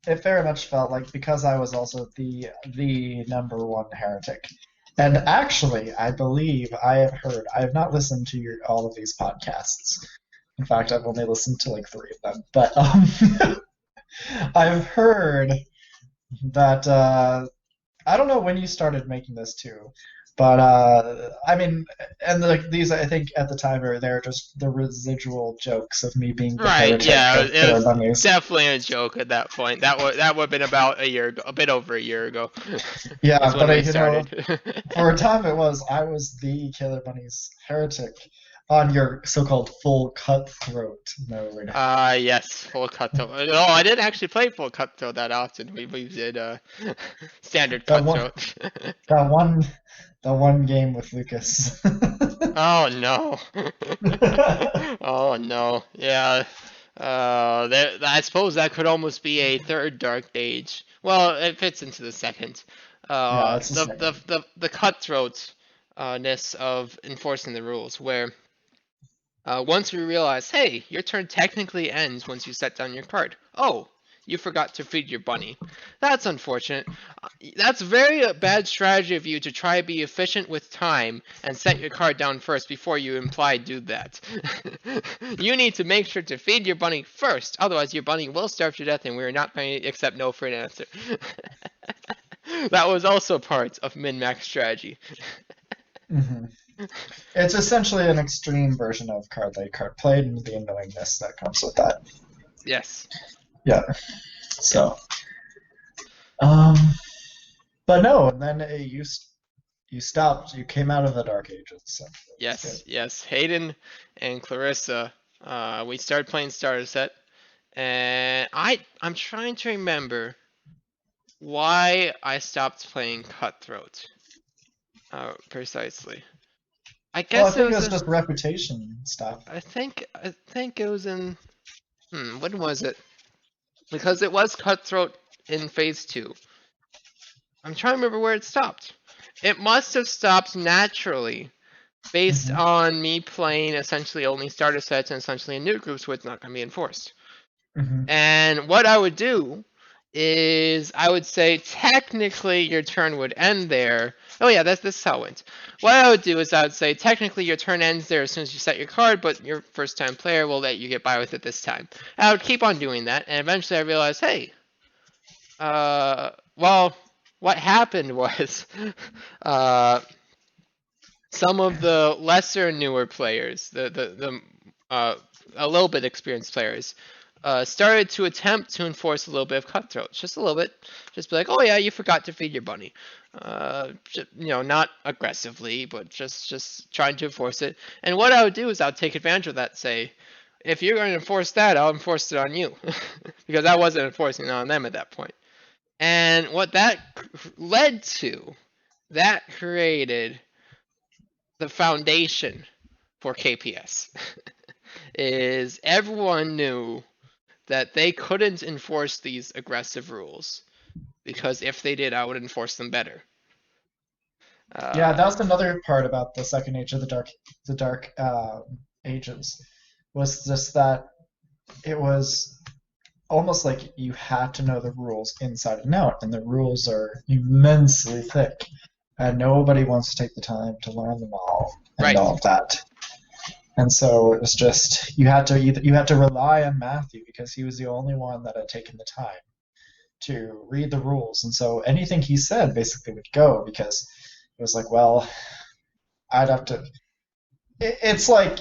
it very much felt like because I was also the number one heretic. And actually, I believe I have heard. I have not listened to all of these podcasts. In fact, I've only listened to like 3 of them. But I've heard that I don't know when you started making this too, but I mean, and like these, I think at the time they're just the residual jokes of me being the Right, heretic yeah, of it Killer was Bunnies. definitely a joke at that point. That would have been about a year ago, a bit over a year ago, was Yeah, when but we started. for a time I was the Killer Bunnies heretic on your so-called full cutthroat mode. Yes, full cutthroat. Oh, I didn't actually play full cutthroat that often. We did standard That one, cutthroat. that one, that one game with Lucas. Oh no. Oh no. Yeah. I suppose that could almost be a third Dark Age. Well, it fits into the second. Yeah, it's the The second. cutthroat ness of enforcing the rules, where once we realize, hey, your turn technically ends once you set down your card. Oh, you forgot to feed your bunny. That's unfortunate. That's very bad strategy of you to try to be efficient with time and set your card down first before you imply do that. You need to make sure to feed your bunny first, otherwise your bunny will starve to death and we are not going to accept no for an answer. That was also part of min-max strategy. Hmm. It's essentially an extreme version of card late card played and the annoyingness that comes with that. Yes. Yeah. Yep. So, um, but no, and then you stopped. You came out of the Dark Ages. So it's good. Yes, yes. Hayden and Clarissa, we started playing starter set, and I'm trying to remember. why I stopped playing Cutthroat. Precisely. I Well, I guess it think it was was a. just reputation stuff. I think it was in. When was it? Because it was Cutthroat in Phase 2. I'm trying to remember where it stopped. It must have stopped naturally based Hmm. on me playing essentially only starter sets and essentially in new groups where it's not going to be enforced. Hmm. And what I would do is I would say technically your turn would end there. Oh yeah, this is how it went. What I would do is I would say technically your turn ends there as soon as you set your card, but your first time player will let you get by with it this time. And I would keep on doing that, and eventually I realized, hey, well, what happened was, uh, some of the lesser newer players, the a little bit experienced players, started to attempt to enforce a little bit of cutthroat, just a little bit, just be like, oh yeah, you forgot to feed your bunny, not aggressively, but just trying to enforce it. And what I would do is I would take advantage of that, say, if you're going to enforce that, I'll enforce it on you, because I wasn't enforcing it on them at that point. And what that led to, that created the foundation for KPS. Is everyone knew that they couldn't enforce these aggressive rules because if they did, I would enforce them better. Yeah, Uh, that was another part about the second age of the dark ages, was just that it was almost like you had to know the rules inside and out, and the rules are immensely thick, and nobody wants to take the time to learn them all and right, all of that. And so it was just you had to rely on Matthew because he was the only one that had taken the time to read the rules, and so anything he said basically would go because it was like, well, I'd have to. It's like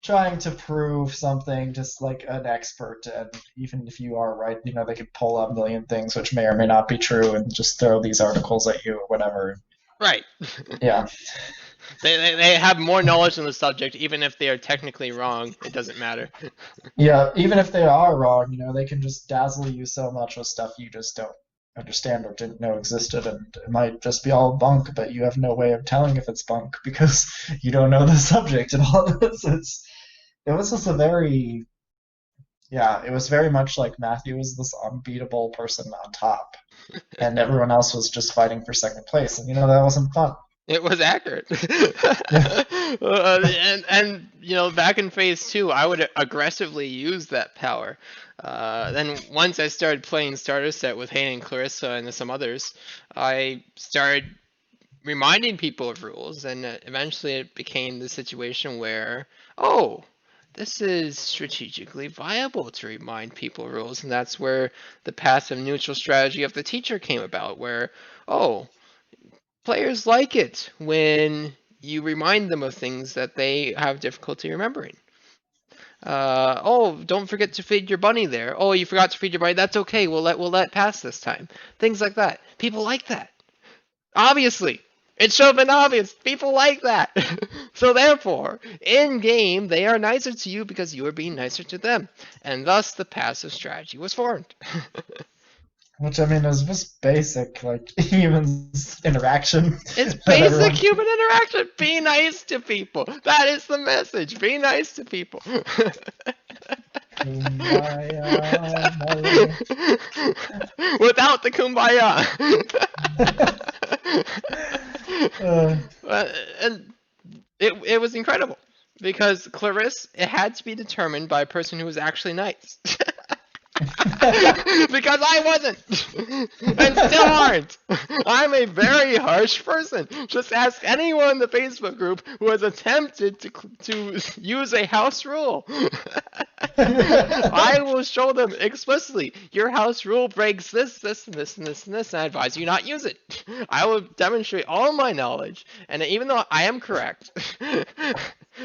trying to prove something just like an expert, and even if you are right, they could pull up a million things which may or may not be true and just throw these articles at you or whatever. right. Yeah. They have more knowledge on the subject, even if they are technically wrong. It doesn't matter. Yeah, even if they are wrong, they can just dazzle you so much with stuff you just don't understand or didn't know existed, and it might just be all bunk, but you have no way of telling if it's bunk because you don't know the subject and all this. It was just a very, yeah, it was very much like Matthew was this unbeatable person on top, and everyone else was just fighting for second place, and that wasn't fun. It was accurate. Yeah. And back in phase 2, I would aggressively use that power. Then once I started playing starter set with Hayden and Clarissa and some others, I started reminding people of rules, and eventually it became the situation where, oh, this is strategically viable to remind people of rules, and that's where the passive neutral strategy of the teacher came about, where, oh, players like it when you remind them of things that they have difficulty remembering. Oh, don't forget to feed your bunny there. Oh, you forgot to feed your bunny. That's okay. We'll let pass this time. Things like that. People like that. Obviously, it should have been obvious. People like that. So therefore, in game, they are nicer to you because you are being nicer to them, and thus the passive strategy was formed. Which I mean is just basic like human interaction It's that basic everyone. human interaction. Be nice to people. That is the message. Be nice to people. Kumbaya, mother. Without the kumbaya. uh, Uh, and it was incredible because Clarisse, it had to be determined by a person who was actually nice. Because I wasn't, and still aren't. I'm a very harsh person. Just ask anyone in the Facebook group who has attempted to use a house rule. I will show them explicitly. Your house rule breaks this, this, and this, and this, and this, and I advise you not use it. I will demonstrate all my knowledge, and even though I am correct,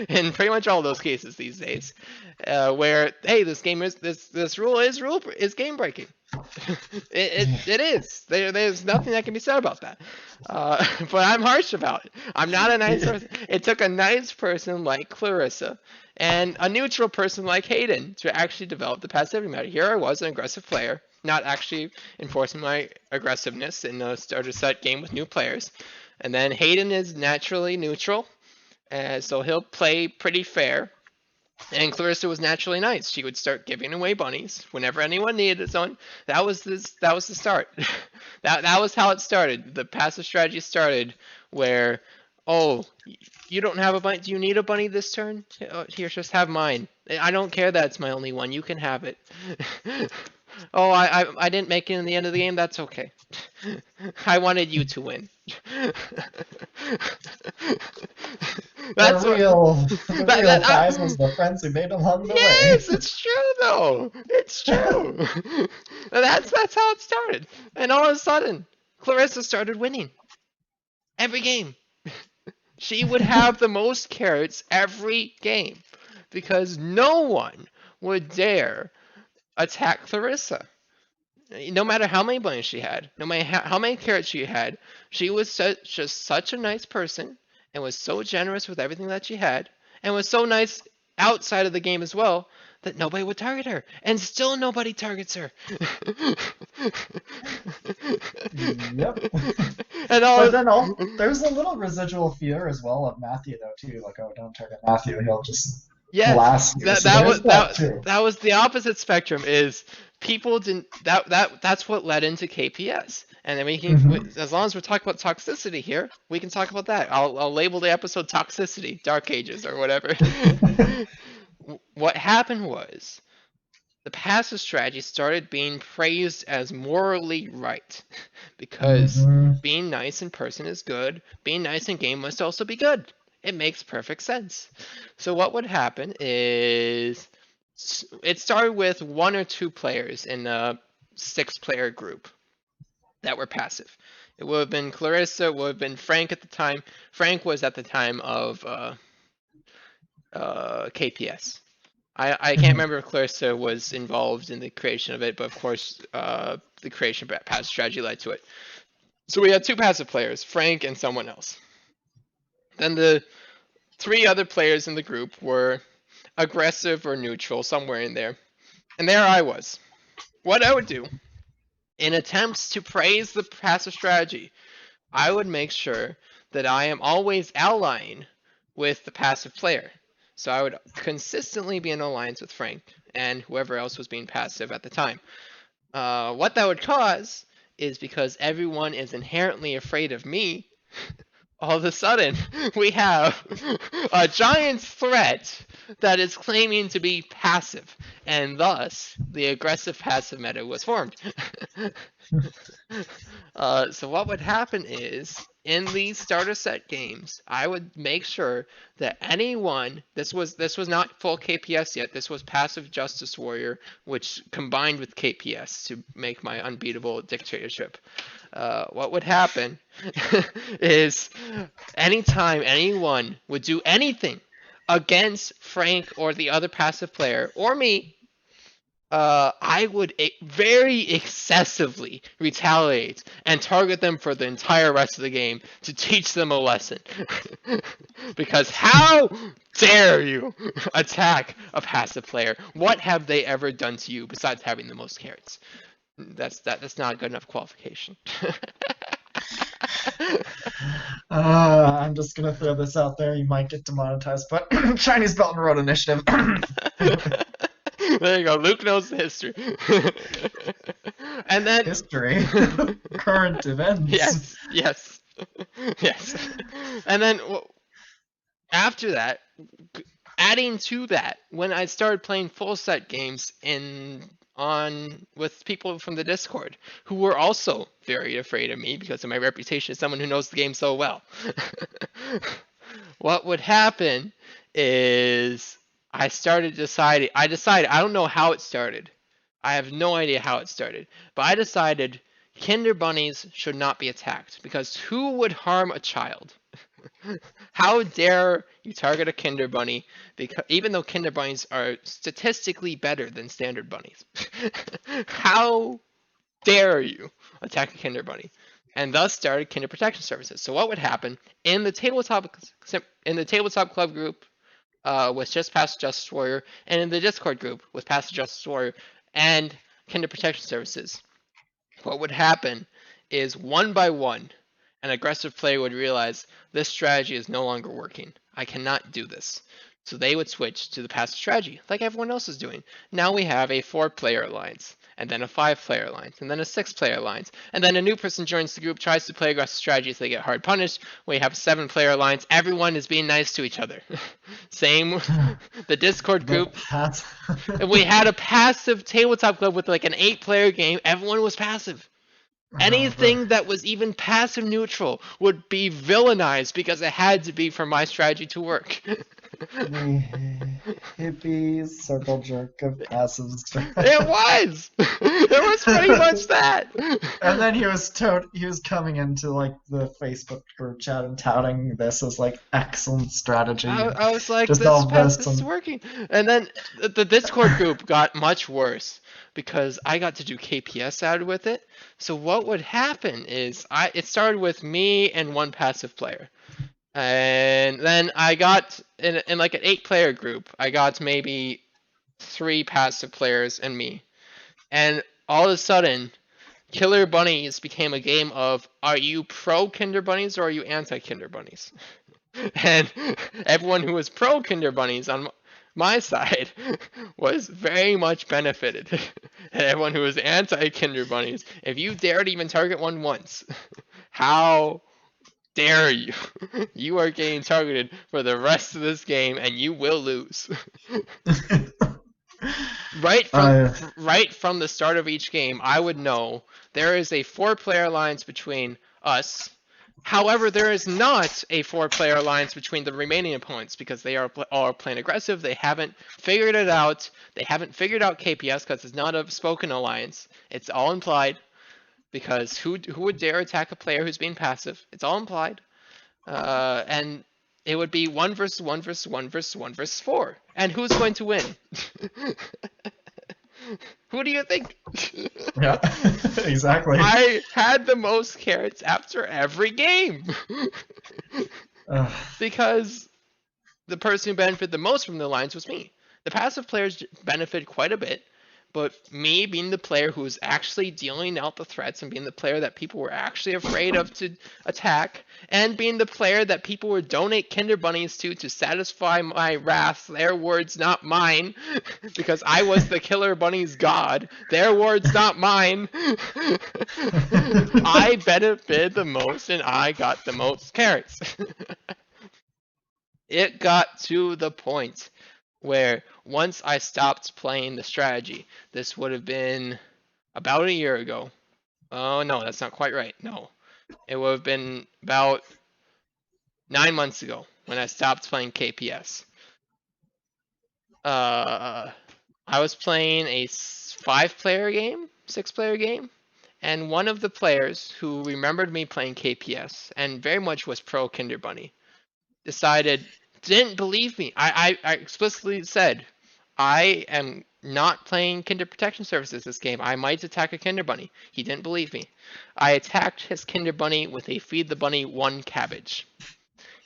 in pretty much all those cases these days, where hey, this rule is game breaking. It is. There's nothing that can be said about that. But I'm harsh about it. I'm not a nice person. It took a nice person like Clarissa and a neutral person like Hayden to actually develop the passivity meta. Here I was, an aggressive player, not actually enforcing my aggressiveness in a starter set game with new players. And then Hayden is naturally neutral, so he'll play pretty fair. And Clarissa was naturally nice. She would start giving away bunnies whenever anyone needed one. That was the start. That was how it started. The passive strategy started where, oh, you don't have a bunny. Do you need a bunny this turn? Here, just have mine. I don't care that it's my only one. You can have it. Oh, I didn't make it in the end of the game. That's okay. I wanted you to win. That's the real prize was the friends who made along the way. Yes, it's true though. It's true. That's how it started. And all of a sudden, Clarissa started winning every game. She would have the most carrots every game because no one would dare attack Clarissa. No matter how many bunnies she had, no matter how many carrots she had, she was just such a nice person and was so generous with everything that she had and was so nice outside of the game as well that nobody would target her. And still nobody targets her. Yep. And but then there's a little residual fear as well of Matthew though too. Like, oh, don't target Matthew, he'll just blast you. That was the opposite spectrum. Is people didn't that's what led into KPS. And then we can, as long as we're talking about toxicity here, we can talk about that. I'll label the episode Toxicity, Dark Ages, or whatever. What happened was the passive strategy started being praised as morally right because being nice in person is good. Being nice in game must also be good. It makes perfect sense. So what would happen is it started with 1 or 2 players in a 6-player group that were passive. It would have been Clarissa, it would have been Frank at the time. Frank was at the time of KPS. I can't remember if Clarissa was involved in the creation of it, but of course the creation of passive strategy led to it. So we had 2 passive players, Frank and someone else. Then the 3 other players in the group were aggressive or neutral, somewhere in there. And there I was. What I would do, in attempts to praise the passive strategy, I would make sure that I am always allying with the passive player. So I would consistently be in alliance with Frank and whoever else was being passive at the time. What that would cause is because everyone is inherently afraid of me, all of a sudden we have a giant threat that is claiming to be passive, and thus the aggressive passive meta was formed. So what would happen is, in these starter set games, I would make sure that anyone, this was not full KPS yet, this was passive Justice Warrior, which combined with KPS to make my unbeatable dictatorship. What would happen is anytime anyone would do anything against Frank or the other passive player, or me, I would very excessively retaliate and target them for the entire rest of the game to teach them a lesson. Because how dare you attack a passive player? What have they ever done to you besides having the most carrots? That's not a good enough qualification. I'm just gonna throw this out there. You might get demonetized, but Chinese Belt and Road Initiative. There you go. Luke knows the history. And then history, current events. Yes. And then after that, adding to that, when I started playing full set games with people from the Discord who were also very afraid of me because of my reputation as someone who knows the game so well. What would happen is I decided, I don't know how it started. I have no idea how it started, but I decided Killer Bunnies should not be attacked because who would harm a child? How dare you target a Kinder Bunny? Because even though Kinder Bunnies are statistically better than standard bunnies, how dare you attack a Kinder Bunny? And thus started Kinder Protection Services. So what would happen in the tabletop club group with just Past Justice Warrior, and in the Discord group with Past Justice Warrior and Kinder Protection Services? What would happen is one by one, an aggressive player would realize this strategy is no longer working. I cannot do this. So they would switch to the passive strategy, like everyone else is doing. Now we have a 4-player alliance, and then a 5-player alliance, and then a 6-player alliance, and then a new person joins the group, tries to play aggressive strategies, they get hard punished. We have a 7-player alliance, everyone is being nice to each other. Same, the Discord group. We had a passive tabletop club with like an 8-player game, everyone was passive. Anything that was even passive neutral would be villainized because it had to be for my strategy to work. The hippie circle jerk of passive strategy. It was! It was pretty much that! And then he was coming into like the Facebook group chat and touting this as like excellent strategy. I was like, Just this is working. And then the Discord group got much worse because I got to do KPS out with it. So what would happen is it started with me and one passive player. And then I got in like an 8-player group, I got maybe 3 passive players and me. And all of a sudden, Killer Bunnies became a game of, are you pro Kinder Bunnies or are you anti Kinder Bunnies? And everyone who was pro Kinder Bunnies on my side was very much benefited. And everyone who was anti Kinder Bunnies, if you dared even target one once, how dare you? You are getting targeted for the rest of this game and you will lose. Right from the start of each game, I would know there is a 4-player alliance between us. However, there is not a 4-player alliance between the remaining opponents because they are all playing aggressive. They haven't figured it out. They haven't figured out KPS because it's not a spoken alliance. It's all implied because who would dare attack a player who's being passive? It's all implied. And it would be 1 versus 1 versus 1 versus 1 versus 4. And who's going to win? Who do you think? Yeah, exactly. I had the most carrots after every game. Because the person who benefited the most from the alliance was me. The passive players benefited quite a bit, but me being the player who was actually dealing out the threats and being the player that people were actually afraid of to attack, and being the player that people would donate Kinder Bunnies to satisfy my wrath, their words not mine, because I was the Killer Bunnies god, their words not mine. I benefited the most and I got the most carrots. It got to the point where once I stopped playing the strategy, this would have been about a year ago. Oh no, that's not quite right. No, it would have been about 9 months ago when I stopped playing KPS. I was playing a 5-player game, 6-player game, and one of the players who remembered me playing KPS and very much was pro Kinder Bunny didn't believe me. I explicitly said, I am not playing Kinder Protection Services this game. I might attack a Kinder Bunny. He didn't believe me. I attacked his Kinder Bunny with a Feed the Bunny 1 cabbage.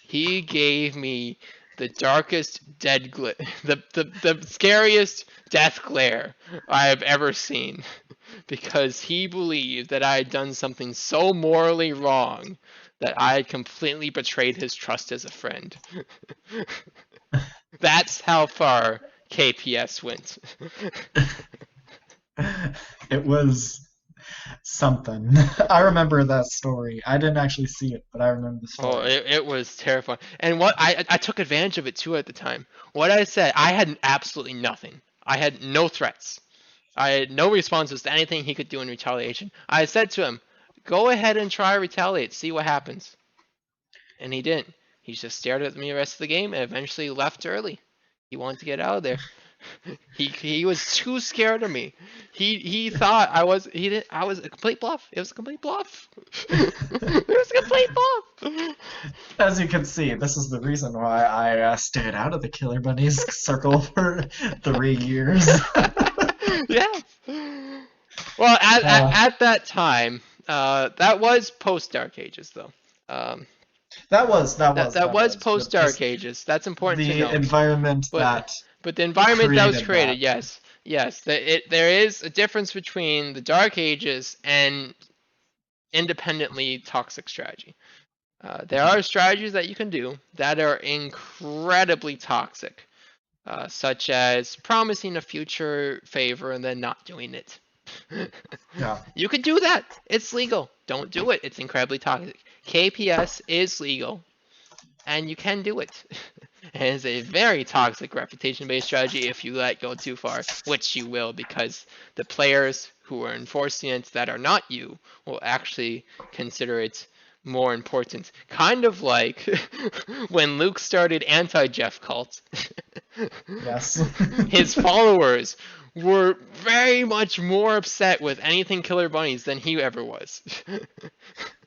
He gave me the darkest the scariest death glare I have ever seen. Because he believed that I had done something so morally wrong that I had completely betrayed his trust as a friend. That's how far KPS went. It was something. I remember that story. I didn't actually see it, but I remember the story. Oh, it was terrifying. And what I took advantage of it too at the time. What I said, I had absolutely nothing. I had no threats. I had no responses to anything he could do in retaliation. I said to him, go ahead and try retaliate, see what happens. And he didn't. He just stared at me the rest of the game and eventually left early. He wanted to get out of there. He was too scared of me. He thought I was a complete bluff. It was a complete bluff. It was a complete bluff. As you can see, this is the reason why I stayed out of the Killer Bunnies circle for 3 years. Yeah. Well, uh, at that time, that was post Dark Ages, though. Um, that was post but Dark just Ages. That's important to the note. environment But that the environment that was created created, that. yes, yes, there is a difference between the Dark Ages and independently toxic strategy. There are strategies that you can do that are incredibly toxic, such as promising a future favor and then not doing it. Yeah, You could do that. It's legal. Don't do it. It's incredibly toxic. KPS is legal, and you can do it. And it's a very toxic reputation-based strategy if you let go too far, which you will, because the players who are enforcing it that are not you will actually consider it more important. Kind of like when Luke started anti-Jeff cult. yes. His followers were very much more upset with anything Killer Bunnies than he ever was.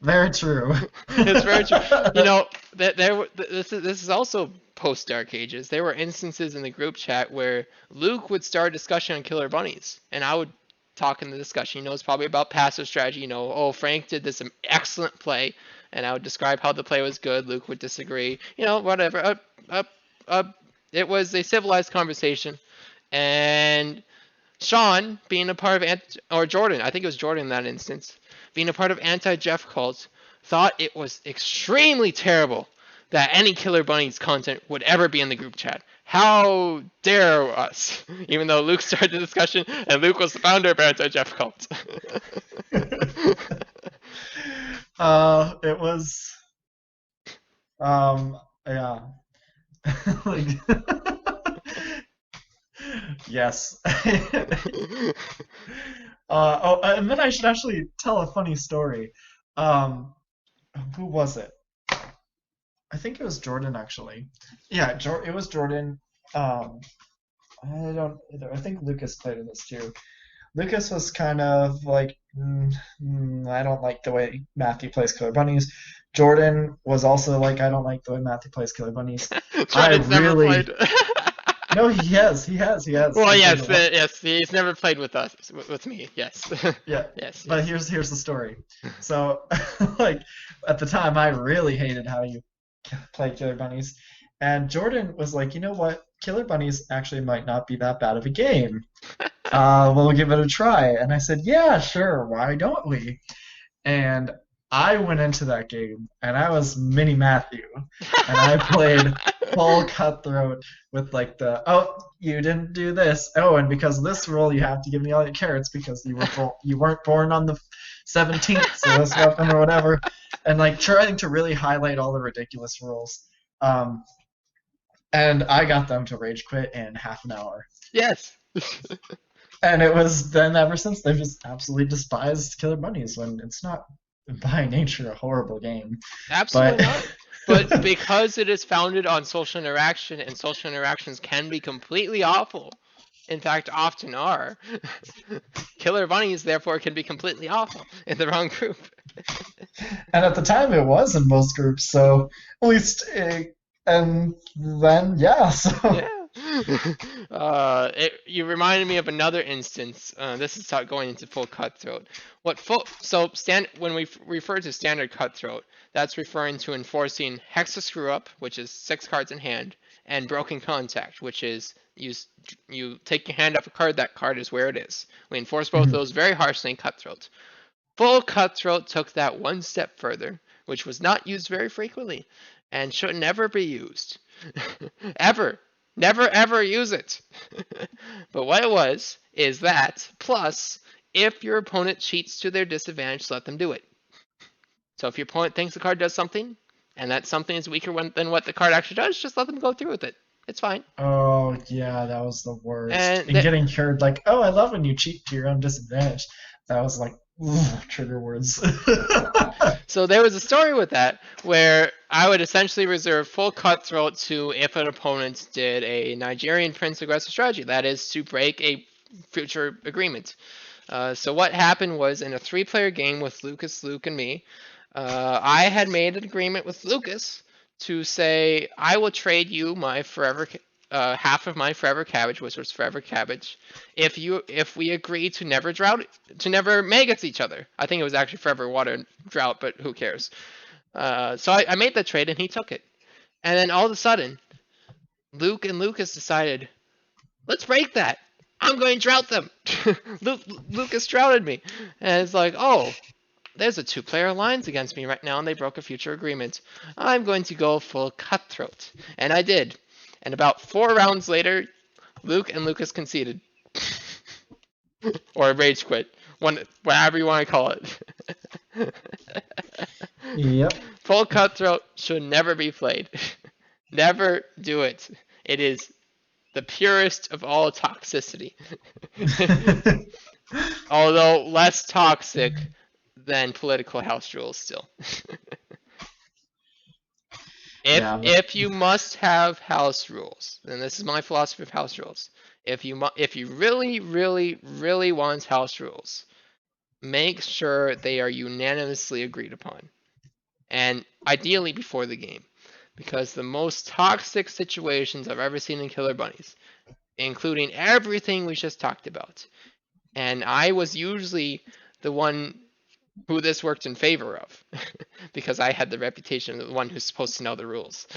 Very true. It's very true. You know, that there this is also post Dark Ages. There were instances in the group chat where Luke would start a discussion on Killer Bunnies, and I would talk in the discussion. You know, it's probably about passive strategy. You know, oh, Frank did this excellent play, and I would describe how the play was good. Luke would disagree. You know, whatever. Uh, it was a civilized conversation, and Sean, being a part of or Jordan, I think it was Jordan in that instance, being a part of anti-Jeff cult, thought it was extremely terrible that any Killer Bunnies content would ever be in the group chat. How dare us? Even though Luke started the discussion and Luke was the founder of anti-Jeff cult. It was, yeah. Like, yes. Oh, and then I should actually tell a funny story. Um, who was it? I think it was Jordan actually. Yeah, it was Jordan. Um, I don't. I think Lucas played in this too. Lucas was kind of like, I don't like the way Matthew plays Killer Bunnies. Jordan was also like, I don't like the way Matthew plays Killer Bunnies. I Jordan's never really, played. no, he has. Well, He plays yes, a lot. yes, he's never played with us, with me. Yes, Yeah, yes, but yes. here's the story. So, like at the time, I really hated how you play Killer Bunnies, and Jordan was like, you know what, Killer Bunnies actually might not be that bad of a game. We'll give it a try. And I said, yeah, sure, why don't we? And I went into that game and I was mini Matthew and I played full cutthroat with like oh, you didn't do this, oh, and because of this rule you have to give me all your carrots because you weren't born on the 17th, so this weapon or whatever, and like trying to really highlight all the ridiculous rules. um and I got them to rage quit in half an hour. Yes. And it was then ever since they've just absolutely despised Killer Bunnies when it's not by nature a horrible game. Absolutely But not. But because it is founded on social interaction and social interactions can be completely awful, in fact, often are, Killer Bunnies therefore can be completely awful in the wrong group. and at the time it was in most groups, so at least and then yeah, so Yeah. You reminded me of another instance. This is going into full cutthroat. When we refer to standard cutthroat, that's referring to enforcing hexa screw up, which is 6 cards in hand, and broken contact, which is you take your hand off a card, that card is where it is. We enforce both of those very harshly in cutthroat. Full cutthroat took that one step further, which was not used very frequently, and should never be used. Ever. Never ever use it. But what it was is that, plus, if your opponent cheats to their disadvantage, let them do it. So if your opponent thinks the card does something, and that something is weaker than what the card actually does, just let them go through with it. It's fine. oh yeah, that was the worst. And And getting cured like, oh, I love when you cheat to your own disadvantage. That was like, trigger words. so there was a story with that where I would essentially reserve full cutthroat to if an opponent did a Nigerian Prince aggressive strategy, that is to break a future agreement. So what happened was in a 3-player game with Lucas, Luke, and me, I had made an agreement with Lucas to say I will trade you my half of my forever cabbage, which was forever cabbage, if we agree to never make it each other. I think it was actually forever water and drought, but who cares? So I made that trade and he took it. And then all of a sudden, Luke and Lucas decided, let's break that. I'm going to drought them. Lucas droughted me. And it's like, oh, there's a two-player alliance against me right now, and they broke a future agreement. I'm going to go full cutthroat. And I did. And about 4 rounds later, Luke and Lucas conceded. Or rage quit. Whatever you want to call it. Yep. Full cutthroat should never be played. Never do it. It is the purest of all toxicity. Although less toxic than political house rules still. If you must have house rules, and this is my philosophy of house rules, if you really want house rules, make sure they are unanimously agreed upon, and ideally before the game, because the most toxic situations I've ever seen in Killer Bunnies, including everything we just talked about, and I was usually the one who this worked in favor of, because I had the reputation of the one who's supposed to know the rules,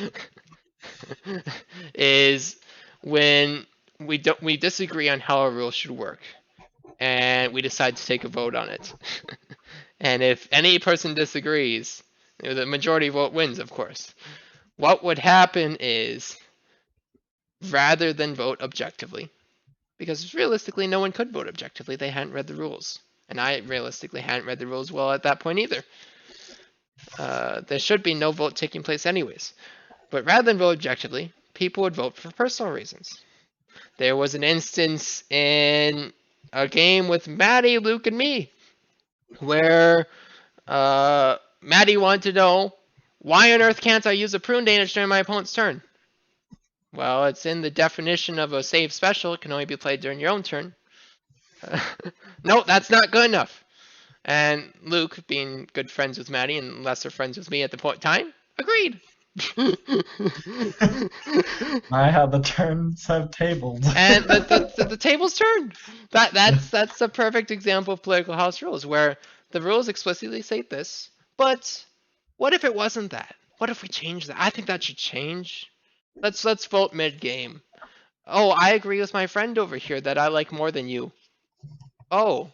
is when we disagree on how a rule should work, and we decide to take a vote on it. And if any person disagrees, the majority vote wins, of course. What would happen is, rather than vote objectively, because realistically no one could vote objectively, they hadn't read the rules. And I realistically hadn't read the rules well at that point either. There should be no vote taking place anyways. But rather than vote objectively, people would vote for personal reasons. There was an instance in a game with Maddie, Luke, and me, where Maddie wanted to know, why on earth can't I use a prune Danish during my opponent's turn? Well, it's in the definition of a save special. It can only be played during your own turn. No, that's not good enough. And Luke, being good friends with Maddie and lesser friends with me at the point in time, agreed. I how the turns have tabled. And the tables turned. That's a perfect example of political house rules, where the rules explicitly state this, but what if it wasn't that? What if we change that? I think that should change. Let's vote mid-game. Oh, I agree with my friend over here that I like more than you. Oh.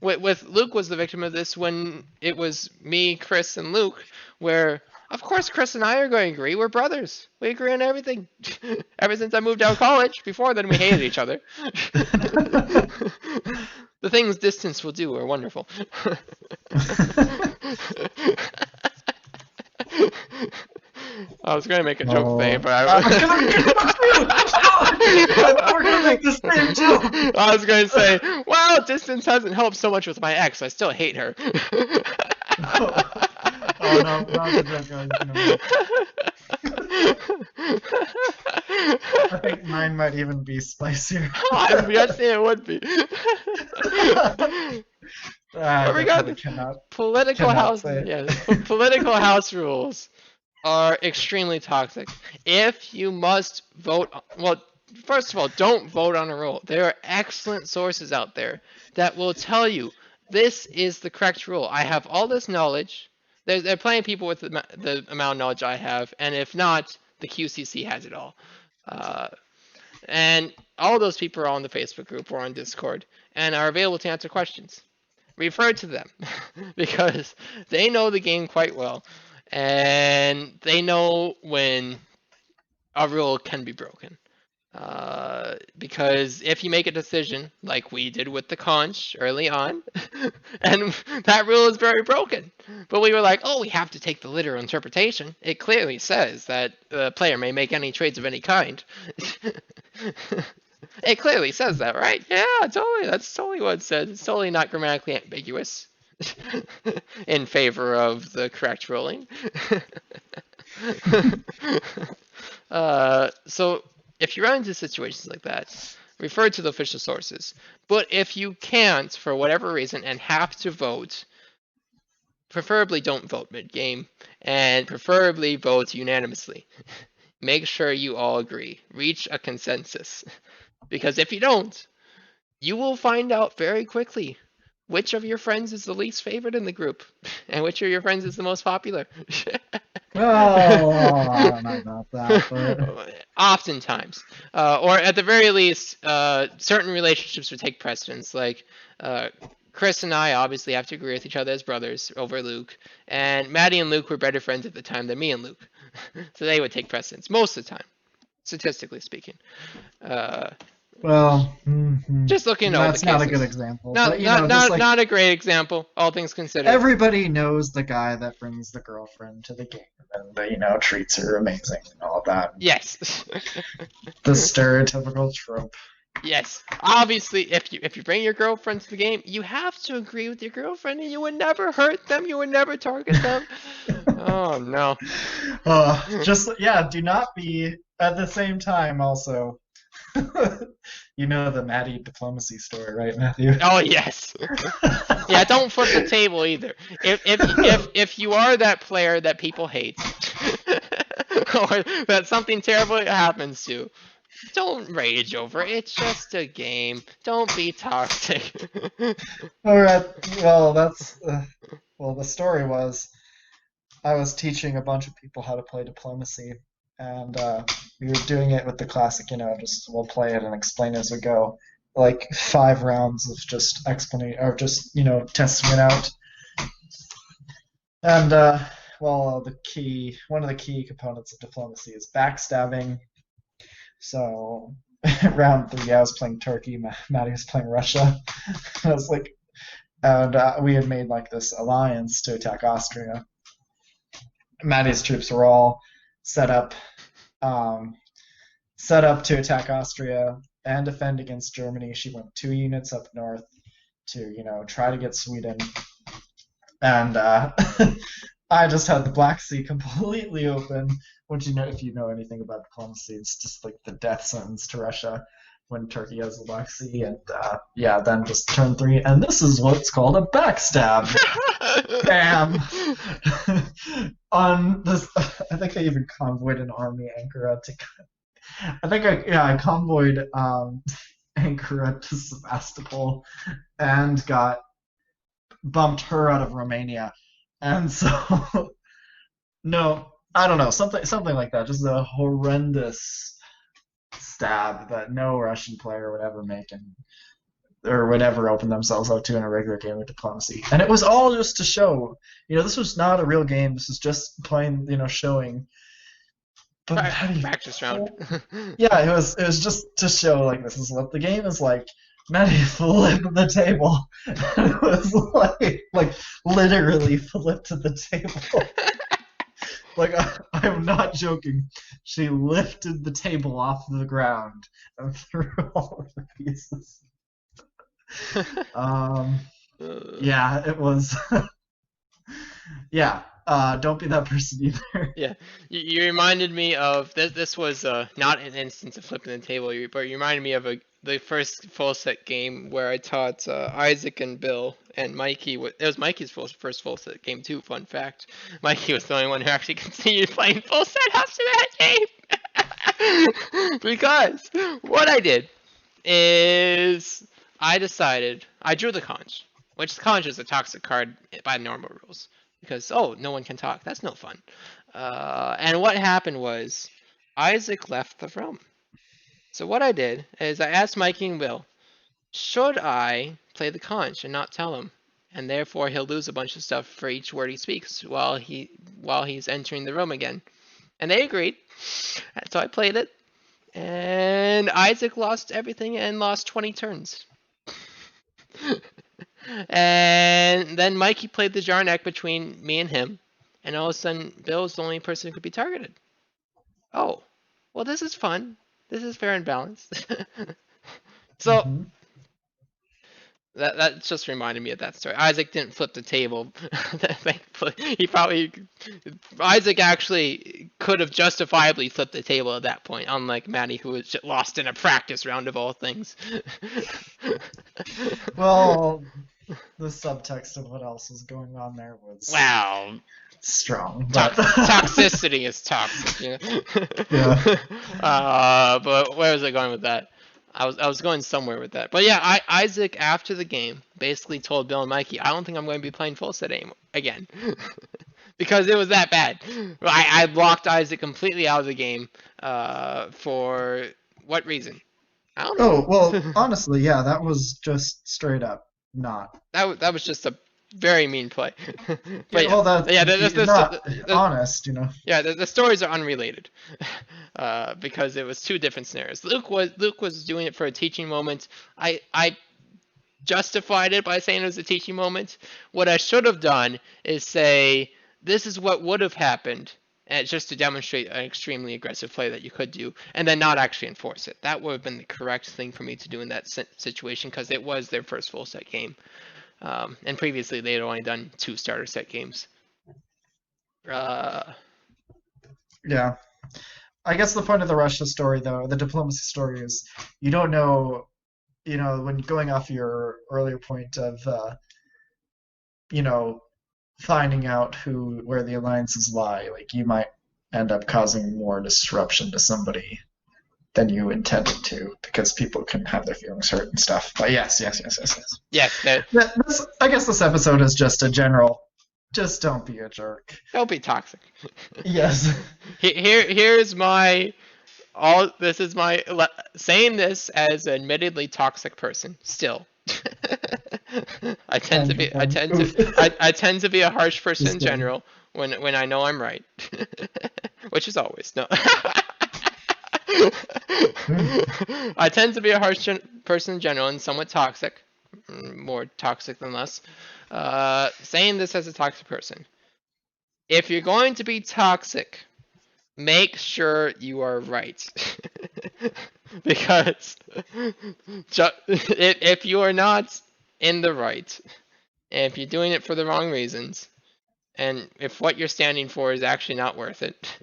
With Luke was the victim of this when it was me, Chris, and Luke, where, of course, Chris and I are going to agree. We're brothers. We agree on everything. Ever since I moved out of college. Before then, we hated each other. The things distance will do are wonderful. I was going to make a joke today, but we're gonna make the same joke. I was going to say, well, distance hasn't helped so much with my ex. I still hate her. Oh no, not the joke I was gonna make. I think mine might even be spicier. I'm guessing it would be. But regardless, political house rules are extremely toxic. If you must vote, well, first of all, don't vote on a rule. There are excellent sources out there that will tell you this is the correct rule. I have all this knowledge. There are plenty of people with the amount of knowledge I have, and if not, the QCC has it all. And all those people are on the Facebook group or on Discord and are available to answer questions. Refer to them because they know the game quite well, and they know when a rule can be broken. Because if you make a decision, like we did with the conch early on, and that rule is very broken, but we were like, oh, we have to take the literal interpretation. It clearly says that the player may make any trades of any kind. It clearly says that, right? Yeah, totally. That's totally what it says. It's totally not grammatically ambiguous in favor of the correct ruling. So if you run into situations like that, refer to the official sources. But if you can't, for whatever reason, and have to vote, preferably don't vote mid-game, and preferably vote unanimously. Make sure you all agree. Reach a consensus. Because if you don't, you will find out very quickly which of your friends is the least favorite in the group, and which of your friends is the most popular. Well, I don't know about that, but Oftentimes, or at the very least, certain relationships would take precedence. Like uh, Chris and I obviously have to agree with each other as brothers over Luke, and Maddie and Luke were better friends at the time than me and Luke, so they would take precedence most of the time, statistically speaking. Uh, well, just looking at all the that's not a good cases. example. Not But not just not like not a great example, all things considered. everybody knows the guy that brings the girlfriend to the game and treats her amazing and all that. Yes. The stereotypical trope. Yes. Obviously, if you bring your girlfriend to the game, you have to agree with your girlfriend, and you would never hurt them. You would never target them. Oh no. Just yeah, do not be at the same time also. You know the Maddie diplomacy story, right, Matthew? Oh yes. Yeah. Don't flip the table either. If you are that player that people hate, or that something terrible happens to, don't rage over it. It's just a game. Don't be toxic. All right. Well, that's well. The story was I was teaching a bunch of people how to play diplomacy, and we were doing it with the classic, just we'll play it and explain as we go, like 5 rounds of just explaining or just testing it out. And well, one of the key components of diplomacy is backstabbing. So round 3, I was playing Turkey, Maddie was playing Russia. I was like, and we had made like this alliance to attack Austria. Maddie's troops were all set up, um, set up to attack Austria and defend against Germany. She went 2 units up north to, try to get Sweden. And I just had the Black Sea completely open. Which if you know anything about diplomacy, it's just like the death sentence to Russia when Turkey has the Black Sea. And yeah, then just turn 3, and this is what's called a backstab. Bam! On this, I think I even convoyed an army Ankara to. I think I convoyed Ankara to Sevastopol and bumped her out of Romania, and so no, I don't know, something like that. Just a horrendous stab that no Russian player would ever make, or would ever open themselves up to in a regular game of diplomacy. And it was all just to show, this was not a real game. This was just playing, showing. But Practice round. Yeah, it was just to show like this is what the game is like. Maddie flipped the table. It was like literally flipped to the table. Like I'm not joking. She lifted the table off the ground and threw all of the pieces. Yeah, it was. Yeah, don't be that person either. Yeah, you reminded me of this. This was not an instance of flipping the table, but you reminded me of the first full set game where I taught Isaac and Bill and Mikey. It was Mikey's first full set game too. Fun fact: Mikey was the only one who actually continued playing full set after that game. Because what I did is I drew the conch, which conch is a toxic card by normal rules. Because no one can talk. That's no fun. And what happened was Isaac left the room. So what I did is I asked Mikey and Will, should I play the conch and not tell him, and therefore he'll lose a bunch of stuff for each word he speaks while he's entering the room again. And they agreed. So I played it, and Isaac lost everything and lost 20 turns. And then Mikey played the Jarnac between me and him, and all of a sudden Bill was the only person who could be targeted. Oh, well, this is fun. This is fair and balanced. So Mm-hmm. that just reminded me of that story. Isaac didn't flip the table. Isaac actually could have justifiably flipped the table at that point, unlike Maddie, who was lost in a practice round of all things. Well, the subtext of what else was going on there was Wow, strong, but toxicity is toxic, you yeah. know. But where was I going with that? I was going somewhere with that. But yeah, Isaac after the game basically told Bill and Mikey, I don't think I'm going to be playing full set anymore again. Because it was that bad. I blocked Isaac completely out of the game. For what reason? I don't Oh, well, know. honestly, yeah, that was just straight up not. That was just a very mean play. Yeah, But yeah, well, that's yeah. not honest, Yeah, the stories are unrelated, because it was two different scenarios. Luke was doing it for a teaching moment. I justified it by saying it was a teaching moment. What I should have done is say this is what would have happened, and just to demonstrate an extremely aggressive play that you could do, and then not actually enforce it. That would have been the correct thing for me to do in that situation because it was their first full set game, and previously they had only done two starter set games. Uh, Yeah. I guess the point of the Russia story, though, the diplomacy story, is you don't know, when going off your earlier point of, you know, finding out where the alliances lie, like you might end up causing more disruption to somebody than you intended to because people can have their feelings hurt and stuff. But yes, yes, yes, yes, yes. yes, that I guess this episode is just a general. Just don't be a jerk. don't be toxic. Yes. Here's my all. This is my saying this as an admittedly toxic person. Still, I tend to be. I And tend to. oof. I tend to be a harsh person Just in kidding. general when I know I'm right, which is always no. I tend to be a harsh person in general and somewhat toxic, more toxic than less. Saying this as a toxic person, if you're going to be toxic, make sure you are right. Because if you are not in the right, and if you're doing it for the wrong reasons, and if what you're standing for is actually not worth it,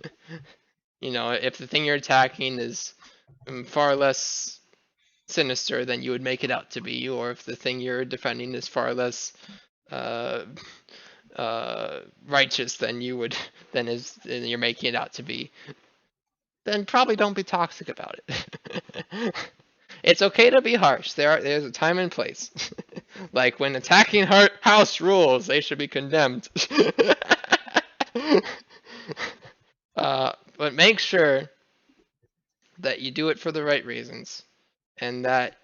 if the thing you're attacking is far less sinister than you would make it out to be, or if the thing you're defending is far less uh, righteous than you're making it out to be, then probably don't be toxic about it. It's okay to be harsh. There's a time and place. Like when attacking house rules, they should be condemned. But make sure that you do it for the right reasons, and that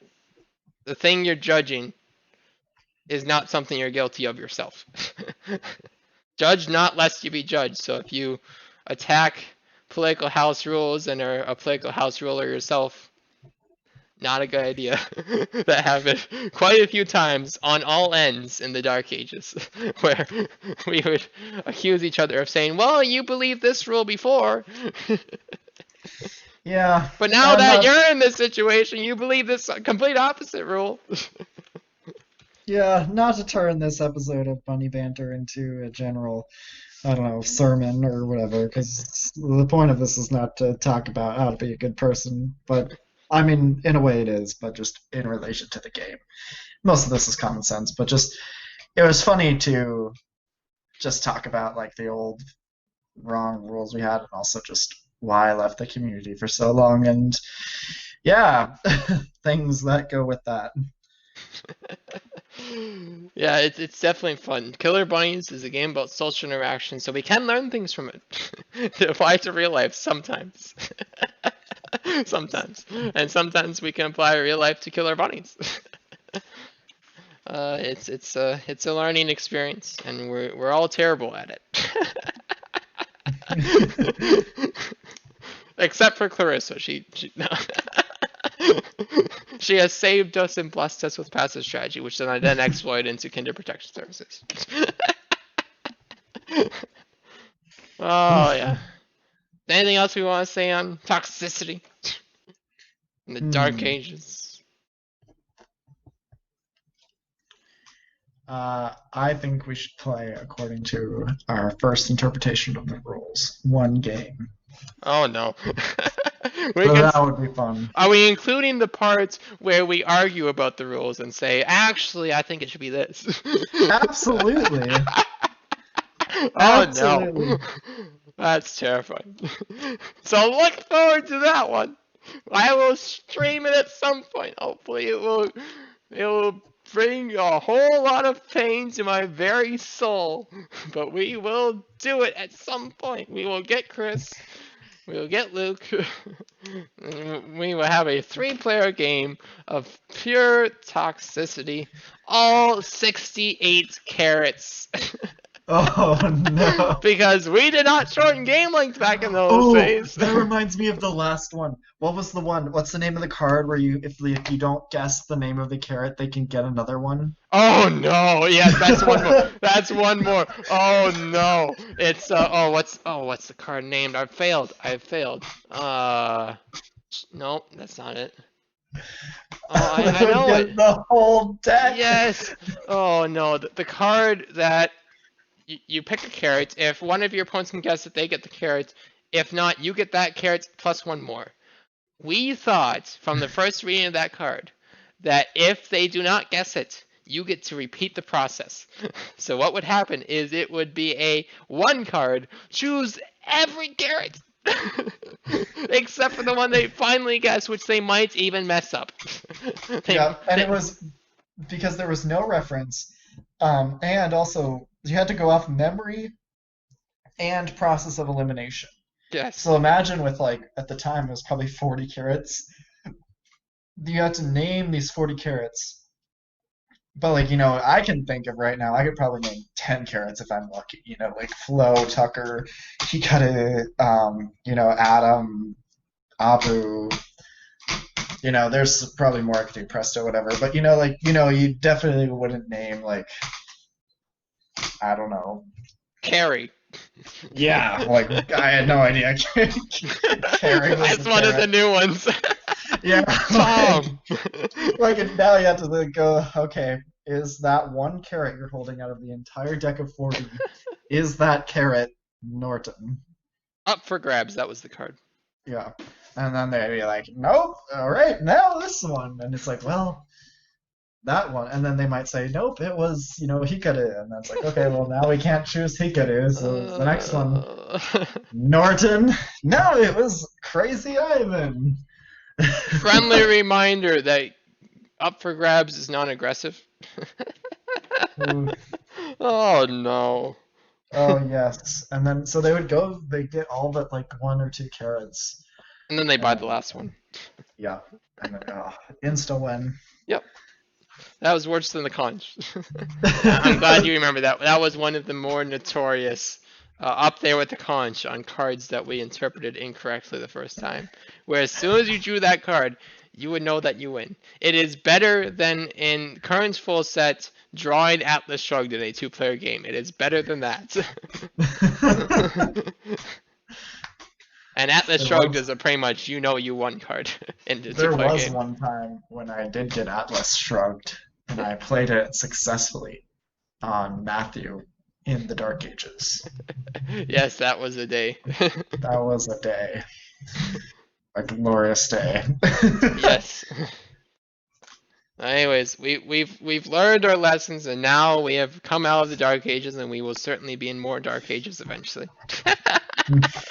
the thing you're judging is not something you're guilty of yourself. Judge not lest you be judged. So if you attack political house rules and are a political house ruler yourself, not a good idea. That happened quite a few times on all ends in the Dark Ages, where we would accuse each other of saying, well, you believed this rule before, Yeah, but now and that you're in this situation, you believe this complete opposite rule. yeah, not to turn this episode of Bunny Banter into a general, I don't know, sermon or whatever, because the point of this is not to talk about how to be a good person, but I mean, in a way it is, but just in relation to the game. Most of this is common sense, but just it was funny to just talk about like the old wrong rules we had and also just why I left the community for so long and yeah, things that go with that. Yeah, it's definitely fun. Killer Bunnies is a game about social interaction, so we can learn things from it to apply to real life sometimes. Sometimes, and sometimes we can apply real life to Killer Bunnies. It's a learning experience, and we're all terrible at it. Except for Clarissa, she no. She has saved us and blessed us with passive strategy, which then I then exploit into Kinder Protection Services. Oh yeah. Anything else we want to say on toxicity in the Dark Hmm. Ages? I think we should play according to our first interpretation of the rules. One game. Oh no. We So can. that would be fun. Are we including the parts where we argue about the rules and say, actually, I think it should be this? Absolutely. Oh no. Absolutely. That's terrifying. So look forward to that one. I will stream it at some point. Hopefully it will bring a whole lot of pain to my very soul. But we will do it at some point. We will get Chris. We will get Luke. We will have a 3-player game of pure toxicity. All 68 carats. Oh no. Because we did not shorten game length back in those Oh, days. that reminds me of the last one. What was the one? What's the name of the card where if you don't guess the name of the carrot, they can get another one? Oh no! Yes, that's one more. That's one more. Oh no! It's what's the card named? I've failed. Nope, that's not it. Oh, They I would know it. get the whole deck. Yes. Oh no, the card that you pick a carrot. If one of your opponents can guess it, they get the carrot. If not, you get that carrot plus one more. We thought from the first reading of that card that if they do not guess it, you get to repeat the process. So what would happen is it would be a one card, choose every carrot except for the one they finally guess, which they might even mess up. Yeah, and it was because there was no reference, and also you had to go off memory and process of elimination. Yes. So imagine with like at the time it was probably 40 carrots. You had to name these 40 carrots. But like, I can think of right now, I could probably name 10 carrots if I'm lucky. Like Flo, Tucker, Hikari, Adam, Abu. There's probably more I could do, Presto, whatever. But you definitely wouldn't name like, I don't know. Carrie. Yeah, like I had no idea. Carrie was That's the one of the carrot. new ones. Yeah. Tom. Like now you have to like go, okay, is that one carrot you're holding out of the entire deck of 40, is that carrot Norton? Up for grabs. That was the card. Yeah. And then they'd be like, nope, all right, now this one. And it's like, well, that one. And then they might say, nope, it was, Hikaru. And that's like, okay, well, now we can't choose Hikaru, so the next one, Norton. No, it was Crazy Ivan. Friendly reminder that up for grabs is non-aggressive. Oh no. Oh yes, and then so they would go. They get all but like one or two carrots. And then they buy the last one. Yeah, and then insta win. Yep. That was worse than the conch. I'm glad you remember that. That was one of the more notorious, up there with the conch on cards that we interpreted incorrectly the first time. Where as soon as you drew that card, you would know that you win. It is better than in Current's full set drawing Atlas Shrugged in a 2-player game. It is better than that. And Atlas Shrugged is a pretty much you won card in the 2-player game. There was one time when I did get Atlas Shrugged, and I played it successfully on Matthew in the Dark Ages. Yes, that was a day. That was a day. A glorious day. Yes. Anyways, we've learned our lessons, and now we have come out of the Dark Ages, and we will certainly be in more Dark Ages eventually.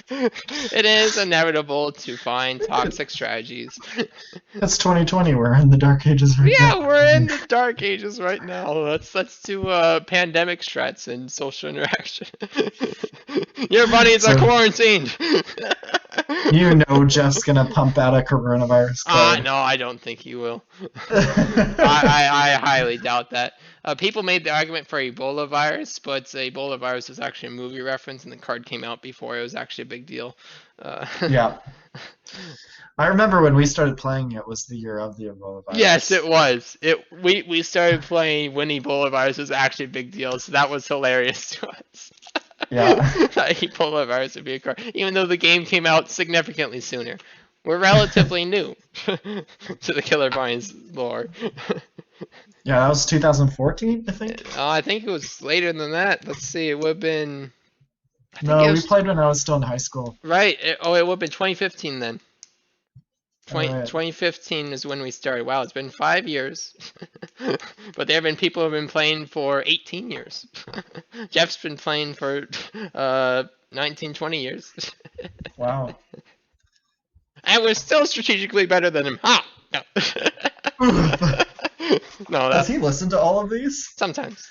It is inevitable to find toxic strategies. That's 2020. We're in the Dark Ages right now. Yeah, we're in the Dark Ages right now. Let's do pandemic strats and social interaction. Your bunnies are quarantined. Jeff's gonna pump out a coronavirus card. No, I don't think he will. I highly doubt that. People made the argument for Ebola virus, but Ebola virus was actually a movie reference, and the card came out before it was actually a big deal. Yeah. I remember when we started playing, it was the year of the Ebola virus. Yes, it was. We started playing when Ebola virus was actually a big deal, so that was hilarious to us. Yeah. Ebola virus would be a card, even though the game came out significantly sooner. We're relatively new to the Killer Bunnies lore. Yeah, that was 2014, I think. I think it was later than that. Let's see, it would have been. No, we played when I was still in high school. Right. It would have been 2015 then. All right. 2015 is when we started. Wow, it's been 5 years. But there have been people who have been playing for 18 years. Jeff's been playing for 19, 20 years. Wow. And we're still strategically better than him. Ha! No. No, Does that's he listen to all of these? sometimes.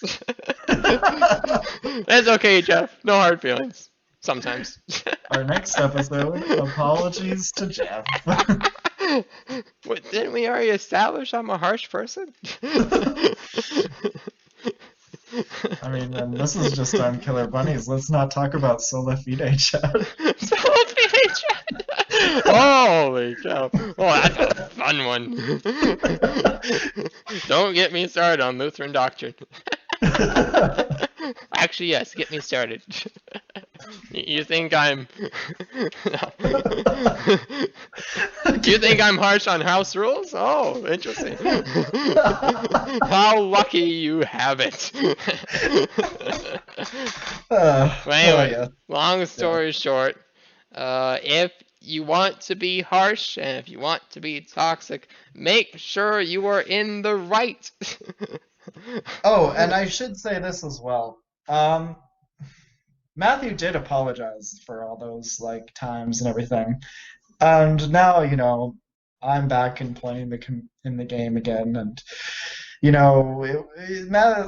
That's okay, Jeff. No hard feelings. Sometimes. Our next episode, apologies to Jeff. What, didn't we already establish I'm a harsh person? I mean, and this is just on Killer Bunnies. Let's not talk about Sola Fide chat. Soul Chat. Holy cow. Oh, that's a fun one. Don't get me started on Lutheran doctrine. Actually, yes, get me started. You think I'm... Do you think I'm harsh on house rules? Oh, interesting. How lucky you have it. But anyway, yeah. long story short, if you want to be harsh and if you want to be toxic, make sure you are in the right. Oh, and I should say this as well. Matthew did apologize for all those like times and everything, and now I'm back and playing in the game again, and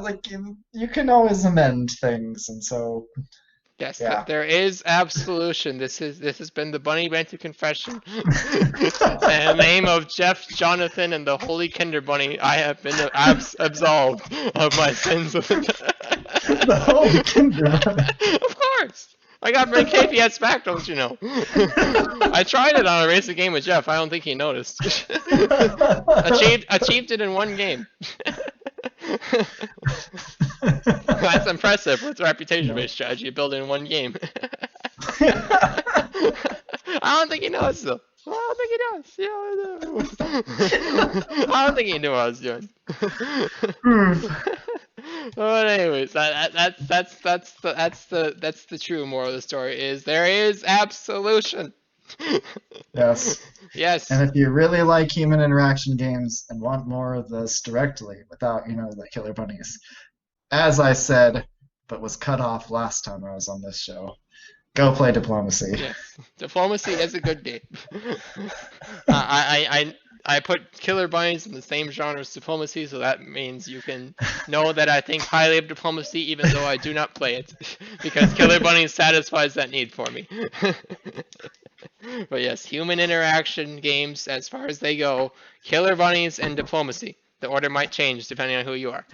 like you can always amend things, and so Yes, yeah. there is absolution. This has been the Bunny Banter Confession. In the name of Jeff, Jonathan, and the Holy Kinder Bunny, I have been absolved of my sins. The Holy Kinder Bunny. Of course. I got my KPS back, don't you know? I tried it on a racing game with Jeff. I don't think he noticed. Achieved it in one game. That's impressive with reputation-based strategy built in one game. I don't think he knows though. I don't think he does. I don't think he knew what I was doing. But anyways, that's the true moral of the story is there is absolution. Yes. Yes. And if you really like human interaction games and want more of this directly without, the Killer Bunnies, as I said, but was cut off last time I was on this show, go play Diplomacy. Yes. Diplomacy is a good game. I put Killer Bunnies in the same genre as Diplomacy, so that means you can know that I think highly of Diplomacy even though I do not play it, because Killer Bunnies satisfies that need for me. But yes, human interaction games, as far as they go, Killer Bunnies and Diplomacy. The order might change depending on who you are,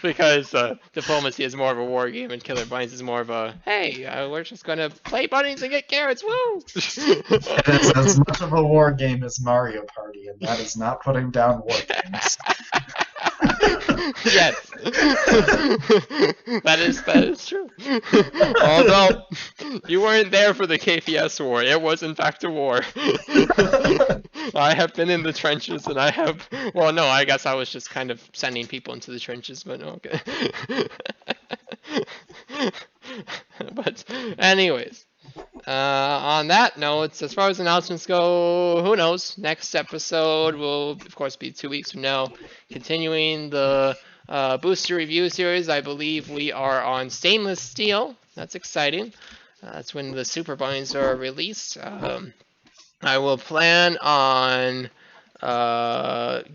because Diplomacy is more of a war game and Killer Bunnies is more of a hey, we're just gonna play bunnies and get carrots, woo! It is as much of a war game as Mario Party, and that is not putting down war games. Yes, that is true. Although you weren't there for the KPS war, it was in fact a war. I have been in the trenches, and I have. Well, no, I guess I was just kind of sending people into the trenches, but okay. But anyways, on that note, as far as announcements go, who knows? Next episode will, of course, be 2 weeks from now. Continuing the booster review series, I believe we are on stainless steel. That's exciting. That's when the Super Bunnies are released. I will plan on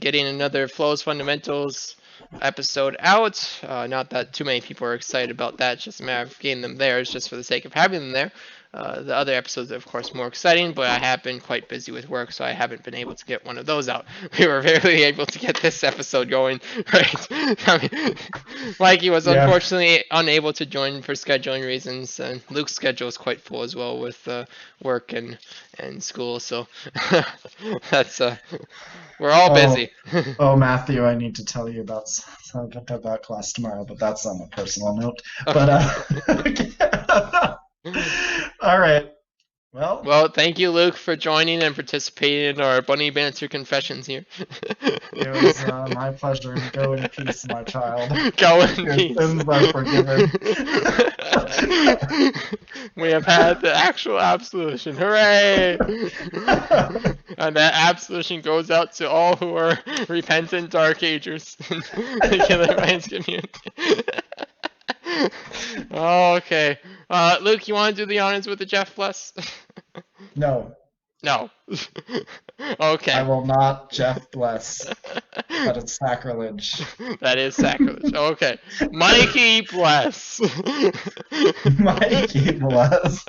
getting another Flows Fundamentals episode out. Not that too many people are excited about that. It's just a matter of getting them there. It's just for the sake of having them there. The other episodes are, of course, more exciting, but I have been quite busy with work, so I haven't been able to get one of those out. We were barely able to get this episode going, right? I mean, Mikey was unfortunately unable to join for scheduling reasons, and Luke's schedule is quite full as well with work and school, so that's we're all busy. Oh, Matthew, I need to tell you about something about class tomorrow, but that's on a personal note. Okay. But all right. Well, Well, thank you, Luke, for joining and participating in our bunny banter confessions here. It was my pleasure. Go in peace, my child. Go in Your peace. sins are forgiven. We have had the actual absolution. Hooray! And that absolution goes out to all who are repentant Dark Agers in the Killer Bunnies community. Okay. Luke, you want to do the honors with the Jeff Bless? No, No. I Okay. will not Jeff bless. That is sacrilege. That is sacrilege. Okay. Mikey Bless. Mikey bless.